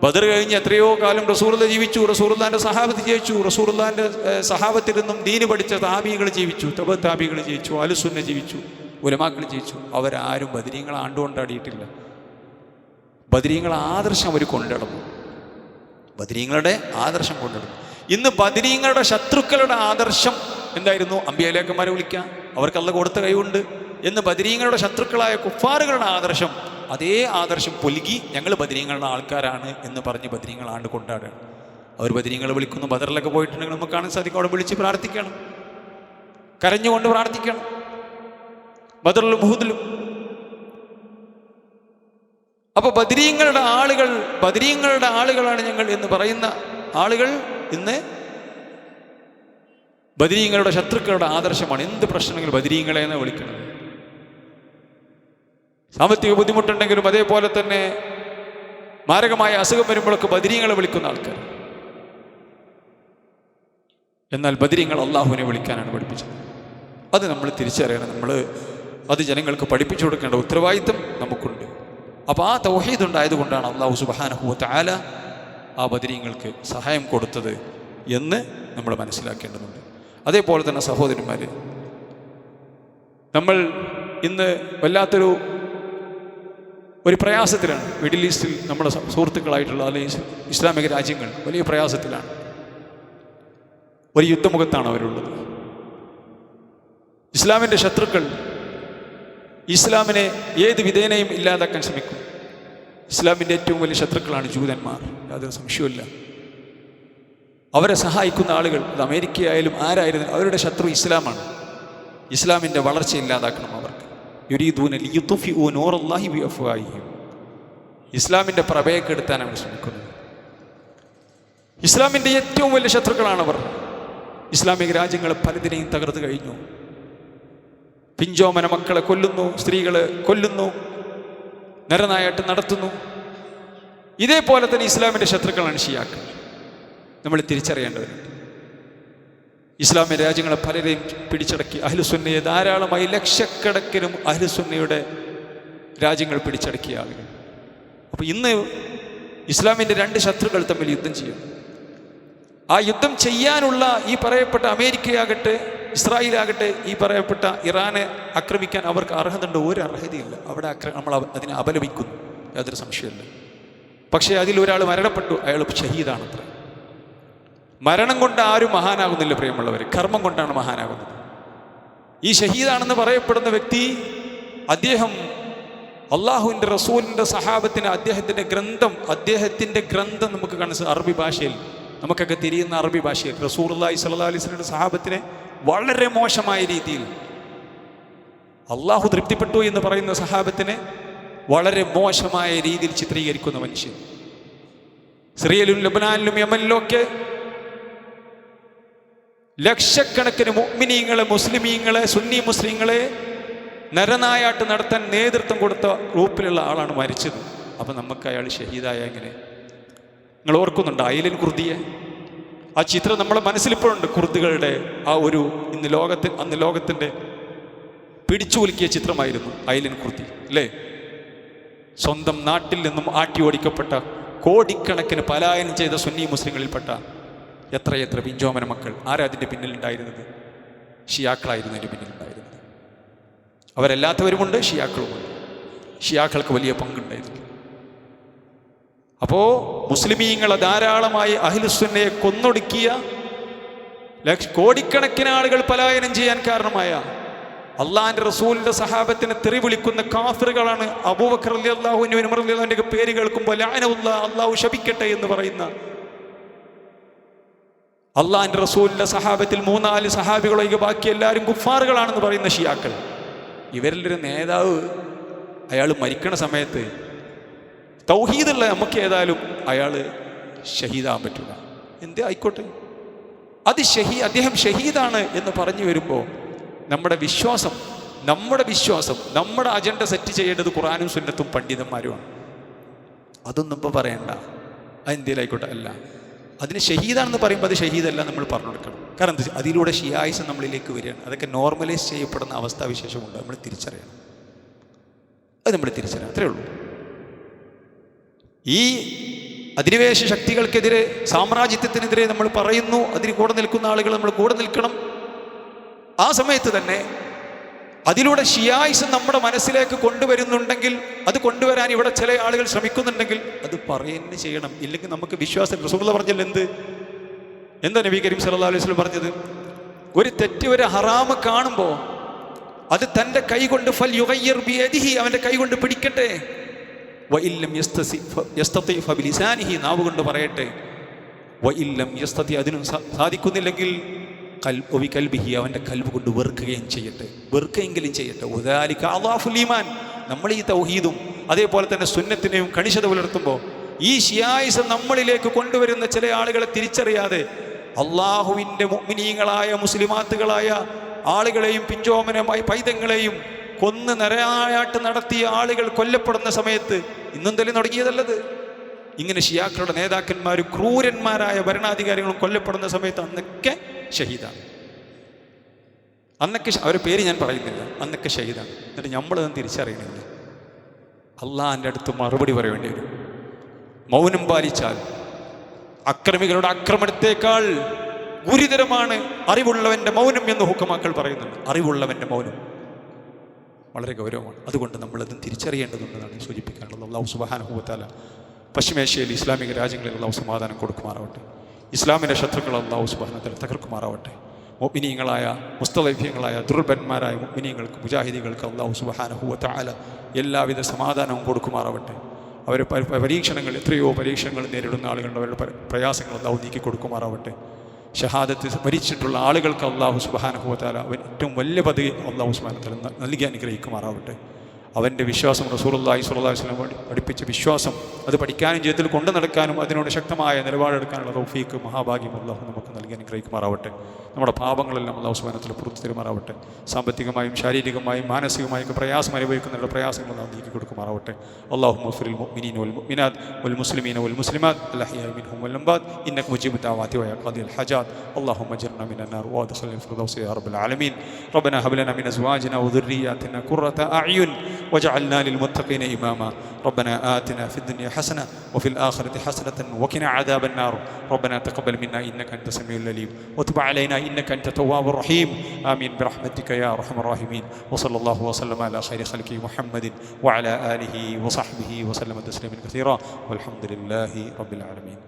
ബദർ കഴിഞ്ഞ് എത്രയോ കാലം റസൂലുള്ളാഹി ജീവിച്ചു, റസൂലുള്ളാഹിൻ്റെ സഹാബത്ത് ജീവിച്ചു, റസൂലുള്ളാഹിൻ്റെ സഹാബത്തിൽ നിന്നും ദീന് പഠിച്ച താബികൾ ജീവിച്ചു, താബികൾ ജീവിച്ചു, അഹ്ലുസുന്ന ജീവിച്ചു, ഉലമാക്കൾ ജീവിച്ചു. അവരാരും ബദരീങ്ങളെ ആണ്ട് കൊണ്ടാടിയിട്ടില്ല. ബദരീങ്ങളെ ആദർശം അവർ കൊണ്ടിടന്നു. ബദരീങ്ങളുടെ ആദർശം കൊണ്ടിടുന്നു. ഇന്ന് ബദരീങ്ങളുടെ ശത്രുക്കളുടെ ആദർശം എന്തായിരുന്നു? അമ്പിയാലേക്കന്മാരെ വിളിക്കാം, അവർക്ക് അല്ലാഹ് കൊടുത്ത കഴിവുണ്ട് എന്ന് ബദരീങ്ങളുടെ ശത്രുക്കളായ കുഫാറുകളുടെ ആദർശം, അതേ ആദർശം പൊലുകി ഞങ്ങൾ ബദരീങ്ങളുടെ ആൾക്കാരാണ് എന്ന് പറഞ്ഞ് ബദരീങ്ങൾ ആണ്ട് കൊണ്ടാടുകയാണ്. അവർ ബദരീങ്ങളെ വിളിക്കുന്നു. ബദറിലൊക്കെ പോയിട്ടുണ്ടെങ്കിൽ നമുക്ക് കാണാൻ സാധിക്കും, അവിടെ വിളിച്ച് പ്രാർത്ഥിക്കണം, കരഞ്ഞുകൊണ്ട് പ്രാർത്ഥിക്കണം. ബദറിലും ഉഹുദിലും. അപ്പൊ ബദരീങ്ങളുടെ ആളുകളാണ് ഞങ്ങൾ എന്ന് പറയുന്ന ആളുകൾ ഇന്ന് ബദരീങ്ങളുടെ ശത്രുക്കളുടെ ആദർശമാണ്. എന്ത് പ്രശ്നങ്ങൾ ബദരീങ്ങളെ എന്ന് വിളിക്കുന്നത്. സാമ്പത്തിക ബുദ്ധിമുട്ടുണ്ടെങ്കിലും അതേപോലെ തന്നെ മാരകമായ അസുഖം വരുമ്പോഴൊക്കെ ബദരീങ്ങളെ വിളിക്കുന്ന ആൾക്കാർ. എന്നാൽ ബദരീങ്ങൾ അള്ളാഹുവിനെ വിളിക്കാനാണ് പഠിപ്പിച്ചത്. അത് നമ്മൾ തിരിച്ചറിയണം. അത് ജനങ്ങൾക്ക് പഠിപ്പിച്ചു കൊടുക്കേണ്ട ഉത്തരവാദിത്വം നമുക്കുണ്ട്. അപ്പോൾ ആ തൗഹീദ് ഉണ്ടായതുകൊണ്ടാണ് അല്ലാഹു സുബ്ഹാനഹു വ തആല ആ ബദരീങ്ങൾക്ക് സഹായം കൊടുത്തത് എന്ന് നമ്മൾ മനസ്സിലാക്കേണ്ടതുണ്ട്. അതേപോലെ തന്നെ സഹോദരന്മാർ, നമ്മൾ ഇന്ന് വല്ലാത്തൊരു പ്രയാസത്തിലാണ്. മിഡിൽ ഈസ്റ്റിൽ നമ്മുടെ സുഹൃത്തുക്കളായിട്ടുള്ള അല്ലെങ്കിൽ ഇസ്ലാമിക രാജ്യങ്ങൾ വലിയ പ്രയാസത്തിലാണ്. ഒരു യുദ്ധമുഖത്താണ് അവരുള്ളത്. ഇസ്ലാമിൻ്റെ ശത്രുക്കൾ ഇസ്ലാമിനെ ഏത് വിധേനയും ഇല്ലാതാക്കാൻ ശ്രമിക്കും. ഇസ്ലാമിൻ്റെ ഏറ്റവും വലിയ ശത്രുക്കളാണ് ജൂതന്മാർ, യാതൊരു സംശയവുമില്ല. അവരെ സഹായിക്കുന്ന ആളുകൾ, അത് അമേരിക്കയായാലും ആരായിരുന്നു, അവരുടെ ശത്രു ഇസ്ലാമാണ്. ഇസ്ലാമിൻ്റെ വളർച്ച ഇല്ലാതാക്കണം അവർക്ക്. യുരീദൂന ലിയുത്ഫിഉ നൂറല്ലാഹി ബിഅഫ്വാഹിഹിം. ഇസ്ലാമിൻ്റെ പ്രഭയെക്കെടുത്താൻ അവർ ശ്രമിക്കുന്നത്. ഇസ്ലാമിൻ്റെ ഏറ്റവും വലിയ ശത്രുക്കളാണവർ. ഇസ്ലാമിക രാജ്യങ്ങൾ പലതിനെയും തകർത്ത് കഴിഞ്ഞു. പിഞ്ചോമന മക്കളെ കൊല്ലുന്നു, സ്ത്രീകളെ കൊല്ലുന്നു, നരനായാട്ട് നടത്തുന്നു. ഇതേപോലെ തന്നെ ഇസ്ലാമിൻ്റെ ശത്രുക്കളാണ് ഷിയാക്കൾ. നമ്മൾ തിരിച്ചറിയേണ്ടതുണ്ട്. ഇസ്ലാമിക രാജ്യങ്ങളെ പലരെയും പിടിച്ചടക്കി അഹ്ലുസുന്നയെ ധാരാളമായി ലക്ഷക്കണക്കിനും അഹ്ലുസുന്നയുടെ രാജ്യങ്ങൾ പിടിച്ചടക്കിയ ആളുകൾ. അപ്പോൾ ഇന്ന് ഇസ്ലാമിൻ്റെ രണ്ട് ശത്രുക്കൾ തമ്മിൽ യുദ്ധം ചെയ്യും. ആ യുദ്ധം ചെയ്യാനുള്ള ഈ പറയപ്പെട്ട അമേരിക്കയാകട്ടെ ഇസ്രായേലാകട്ടെ ഈ പറയപ്പെട്ട ഇറാനെ ആക്രമിക്കാൻ അവർക്ക് അർഹതയുണ്ട്? ഒരു അർഹതയില്ല. അവിടെ നമ്മൾ അതിനെ അപലപിക്കുന്നു, യാതൊരു സംശയമില്ല. പക്ഷേ അതിലൊരാൾ മരണപ്പെട്ടു, അയാൾ ഷഹീദാണത്ര. മരണം കൊണ്ട് ആരും മഹാനാകുന്നില്ല പ്രിയമുള്ളവർ, കർമ്മം കൊണ്ടാണ് മഹാനാകുന്നത്. ഈ ഷഹീദാണെന്ന് പറയപ്പെടുന്ന വ്യക്തി, അദ്ദേഹം അള്ളാഹുവിൻ്റെ റസൂലിൻ്റെ സഹാബത്തിന് അദ്ദേഹത്തിൻ്റെ ഗ്രന്ഥം നമുക്ക് കാണുന്നത് അറബി ഭാഷയിൽ, നമുക്കൊക്കെ തിരിയുന്ന അറബി ഭാഷയിൽ റസൂലുള്ളാഹി സ്വല്ലല്ലാഹു അലൈഹി വസല്ലം സഹാബത്തിനെ വളരെ മോശമായ രീതിയിൽ, അള്ളാഹു തൃപ്തിപ്പെട്ടു എന്ന് പറയുന്ന സഹാബത്തിനെ വളരെ മോശമായ രീതിയിൽ ചിത്രീകരിക്കുന്ന മനുഷ്യൻ. സിറിയയിലും ലബനാനിലും യമനിലും ഒക്കെ ലക്ഷക്കണക്കിന് മുഅ്മിനീങ്ങളെ, മുസ്ലിമീങ്ങളെ, സുന്നി മുസ്ലിങ്ങളെ നരനായാട്ട് നടത്താൻ നേതൃത്വം കൊടുത്ത ഗ്രൂപ്പിലുള്ള ആളാണ് മരിച്ചത്. അപ്പം നമുക്ക് അയാൾ ഷഹീദായ എങ്ങനെ? നിങ്ങൾ ഓർക്കുന്നുണ്ട് ഐലൻ കുർദിയെ? ആ ചിത്രം നമ്മളെ മനസ്സിലിപ്പോഴുണ്ട്. കുർദികളുടെ ആ ഒരു അന്ന് ലോകത്തിൻ്റെ പിടിച്ചു കുലുക്കിയ ചിത്രമായിരുന്നു ഐലൻ കുർദി, അല്ലേ? സ്വന്തം നാട്ടിൽ നിന്നും ആട്ടി ഓടിക്കപ്പെട്ട കോടിക്കണക്കിന് പലായനം ചെയ്ത സുന്നി മുസ്ലിങ്ങളിൽപ്പെട്ട എത്രയെത്ര പിഞ്ചോമന മക്കൾ. ആരാ അതിൻ്റെ പിന്നിലുണ്ടായിരുന്നത്? ഷിയാക്കളായിരുന്നു അതിൻ്റെ പിന്നിലുണ്ടായിരുന്നത്. അവരല്ലാത്തവരുമുണ്ട്, ഷിയാക്കളുമുണ്ട്. ഷിയാക്കൾക്ക് വലിയ പങ്കുണ്ടായിരുന്നു. അപ്പോൾ മുസ്ലിമീങ്ങളെ ധാരാളമായി അഹ്ലുസുന്നയെ കൊന്നൊടുക്കിയ കോടിക്കണക്കിന് ആളുകൾ പലായനം ചെയ്യാൻ കാരണമായ അള്ളാഹിൻ്റെ റസൂലിൻ്റെ സഹാബത്തിനെ തെറി വിളിക്കുന്ന കാഫിറുകളാണ്. അബൂബക്കർ റളിയല്ലാഹു അൻഹു, ഉമർ റളിയല്ലാഹു അൻഹുവിൻ്റെ പേര് കേൾക്കുമ്പോൾ ലഅനഹുല്ലാഹ്, അള്ളാഹു ശപിക്കട്ടെ എന്ന് പറയുന്ന അള്ളാഹിൻ്റെ റസൂലിൻ്റെ സഹാബത്തിൽ 3-4 സഹാബികളൊക്കെ ബാക്കി എല്ലാവരും കുഫാറുകളാണെന്ന് പറയുന്ന ഷിയാക്കൾ. ഇവരിലൊരു നേതാവ്, അയാൾ മരിക്കണ സമയത്ത് തൗഹീദുള്ള നമുക്ക് ഏതായാലും അയാൾ ഷഹീദാകാൻ പറ്റില്ല. എന്തേ ആയിക്കോട്ടെ, അദ്ദേഹം ഷഹീദാണ് എന്ന് പറഞ്ഞു വരുമ്പോൾ നമ്മുടെ വിശ്വാസം, നമ്മുടെ അജണ്ട സെറ്റ് ചെയ്യേണ്ടത് ഖുർആനും സുന്നത്തും പണ്ഡിതന്മാരുമാണ്. അതൊന്നും ഇപ്പോൾ പറയണ്ട, അതെന്തേലായിക്കോട്ടെ. അല്ല, അതിന് ഷഹീദാണെന്ന് പറയുമ്പോൾ അത് ഷഹീദല്ല നമ്മൾ പറഞ്ഞു കൊടുക്കണം. കാരണം എന്താ വെച്ചാൽ അതിലൂടെ ഷിയായിസം നമ്മളിലേക്ക് വരികയാണ്. അതൊക്കെ നോർമലൈസ് ചെയ്യപ്പെടുന്ന അവസ്ഥാവിശേഷമുണ്ട്, നമ്മൾ തിരിച്ചറിയണം. അത് നമ്മൾ തിരിച്ചറിയാം. അത്രേ ഉള്ളൂ. ഈ അധിനിവേശ ശക്തികൾക്കെതിരെ, സാമ്രാജ്യത്വത്തിനെതിരെ നമ്മൾ പറയുന്നു, അതിന് കൂടെ നിൽക്കുന്ന ആളുകൾ നമ്മൾ കൂടെ നിൽക്കണം. ആ സമയത്ത് തന്നെ അതിലൂടെ ഷിയായിസം നമ്മുടെ മനസ്സിലേക്ക് കൊണ്ടുവരുന്നുണ്ടെങ്കിൽ, അത് കൊണ്ടുവരാൻ ഇവിടെ ചില ആളുകൾ ശ്രമിക്കുന്നുണ്ടെങ്കിൽ അത് പറയുന്നത് ചെയ്യണം. ഇല്ലെങ്കിൽ നമുക്ക് വിശ്വാസം. റസൂലുള്ളാഹി പറഞ്ഞല്ലോ, എന്താ നബി കരീം സല്ലല്ലാഹു അലൈഹി വസല്ലം പറഞ്ഞത്? ഒരു തെറ്റ്, ഒരു ഹറാമ് കാണുമ്പോൾ അത് തൻ്റെ കൈ കൊണ്ട് ഫൽ യുഗയ്യിർ ബിയദിഹി, അവൻ്റെ കൈ കൊണ്ട് പിടിക്കട്ടെ. വഇല്ലം യസ്തതി ഫബിലിസാനിഹി, നാവ് കൊണ്ട് പറയട്ടെ. വഇല്ലം യസ്തതി, അതിനും സാധിക്കുന്നില്ലെങ്കിൽ കൽബിഹി, അവൻ്റെ കൽബ് കൊണ്ട് വെറുക്കുകയും ചെയ്യട്ടെ, വെറുക്കെങ്കിലും ചെയ്യട്ടെ. ഉദാലിക അളാഫുൽ ഈമാൻ. നമ്മൾ ഈ തൗഹീദും അതേപോലെ തന്നെ സുന്നത്തിനെയും കണിശത പുലർത്തുമ്പോൾ ഈ ഷിയായിസം നമ്മളിലേക്ക് കൊണ്ടുവരുന്ന ചില ആളുകളെ തിരിച്ചറിയാതെ അള്ളാഹുവിൻ്റെ മുഅ്മിനീങ്ങളായ മുസ്ലിമാത്തുകളായ ആളുകളെയും പിഞ്ചോമനമായ പൈതങ്ങളെയും കൊന്ന് നരയാട്ട് നടത്തിയ ആളുകൾ കൊല്ലപ്പെടുന്ന സമയത്ത്, ഇന്നും തന്നെ തുടങ്ങിയതല്ലത്. ഇങ്ങനെ ഷിയാക്കളുടെ നേതാക്കന്മാരും ക്രൂരന്മാരായ ഭരണാധികാരികളും കൊല്ലപ്പെടുന്ന സമയത്ത് അന്നൊക്കെ ഷഹീദാണ്. അന്നൊക്കെ അവരുടെ പേര് ഞാൻ പറയുന്നില്ല, അന്നൊക്കെ ഷഹീദാണ്. എന്നിട്ട് നമ്മളതൊന്നും തിരിച്ചറിയണില്ല. അള്ളാഹിൻ്റെ അടുത്ത് മറുപടി പറയേണ്ടി വരും. മൗനം പാലിച്ചാൽ അക്രമികളുടെ ആക്രമണത്തേക്കാൾ ഗുരുതരമാണ് അറിവുള്ളവൻ്റെ മൗനം എന്ന് ഹുക്കമാക്കൾ പറയുന്നുണ്ട്. അറിവുള്ളവൻ്റെ മൗനം വളരെ ഗൗരവമാണ്. അതുകൊണ്ട് നമ്മളതും തിരിച്ചറിയേണ്ടതുണ്ടെന്നാണ് സൂചിപ്പിക്കാനുള്ളത്. അല്ലാഹു സുബ്ഹാനഹു വ തആല പശ്ചിമേഷ്യയിൽ ഇസ്ലാമിക രാജ്യങ്ങളിൽ അല്ലാഹു സമാധാനം കൊടുക്കുമാറാവട്ടെ. ഇസ്ലാമിൻ്റെ ശത്രുക്കൾ അല്ലാഹു സുബ്ഹാനഹു വ തആല തകർക്കുമാറാവട്ടെ. മുഅ്മിനീങ്ങളായ മുസ്തലഫീങ്ങളായ ദുർബന്മാരായ മുഅ്മിനീങ്ങൾക്ക്, മുജാഹിദീകൾക്ക് അല്ലാഹു സുബ്ഹാനഹു വ തആല എല്ലാവിധ സമാധാനവും കൊടുക്കുമാറാവട്ടെ. അവർ പരീക്ഷണങ്ങൾ, എത്രയോ പരീക്ഷണങ്ങൾ നേരിടുന്ന ആളുകളുടെ അവരുടെ പ്രയാസങ്ങൾ അല്ലാഹു നീക്കി കൊടുക്കുമാറാവട്ടെ. ഷഹാദത്ത് ഭരിച്ചിട്ടുള്ള ആളുകൾക്ക് അല്ലാഹു സുബ്ഹാനഹു വ തആല ഏറ്റവും വലിയ പദവി അല്ലാഹു സുബ്ഹാനഹു വ തആല നൽകി അനുഗ്രഹിക്കുമാറാവട്ടെ. അവൻ്റെ വിശ്വാസം, റസൂലുള്ളാഹി സ്വല്ലല്ലാഹു അലൈഹി വസല്ലം പഠിപ്പിച്ച വിശ്വാസം, അത് പഠിക്കാനും ജീവിതത്തിൽ കൊണ്ടു നടക്കാനും അതിനോട് ശക്തമായ നിലപാടെടുക്കാനുള്ള തൗഫീക്ക്, മഹാഭാഗ്യം അല്ലാഹു നമുക്ക് നൽകി അനുഗ്രഹിക്കുമാറാവട്ടെ. നമ്മുടെ പാപങ്ങളെല്ലാം അല്ലാഹു സുബ്ഹാനഹു വ തആല പുറത്തു തരുമാറാവട്ടെ. സാമ്പത്തികമായും ശാരീരികമായും മാനസികമായും പ്രയാസം അനുഭവിക്കുന്നവരുടെ പ്രയാസങ്ങൾ അല്ലാഹു നീക്കി കൊടുക്കുമാറാവട്ടെ. അല്ലാഹുമ്മ ഗ്ഫിറിൽ മുഅ്മിനീന വൽ മുഅ്മിനാത്ത് വൽ മുസ്ലിമീന വൽ മുസ്ലിമാത്ത് അൽഅഹ്യാഇ മിൻഹും വൽ അംവാത്ത് ഇന്നക മുജീബു ദഅവാതി വ യാ ഖാദിൽ ഹജാത്ത്. അല്ലാഹുമ്മ അജ്ർനാ മിനൻ നാർ വഅദ്ഖിൽനാൽ ഫിർദൗസ യാ റബ്ബൽ ആലമീൻ. റബ്ബനാ ഹബ് ലനാ മിൻ അസ്വാജിനാ വദുർരിയ്യാതിനാ ഖുർറത അഅ്യുൻ വജഅൽനാ للمتقين إماما. ربنا آتنا في الدنيا حسنة وفي الآخرة حسنة وقنا عذاب النار. ربنا تقبل منا إنك أنت السميع العليم وتب علينا إنك أنت التواب الرحيم. آمين برحمتك يا أرحم الراحمين. وصلى الله وسلم على خير خلقه محمد وعلى آله وصحبه وسلم تسليما كثيرا والحمد لله رب العالمين.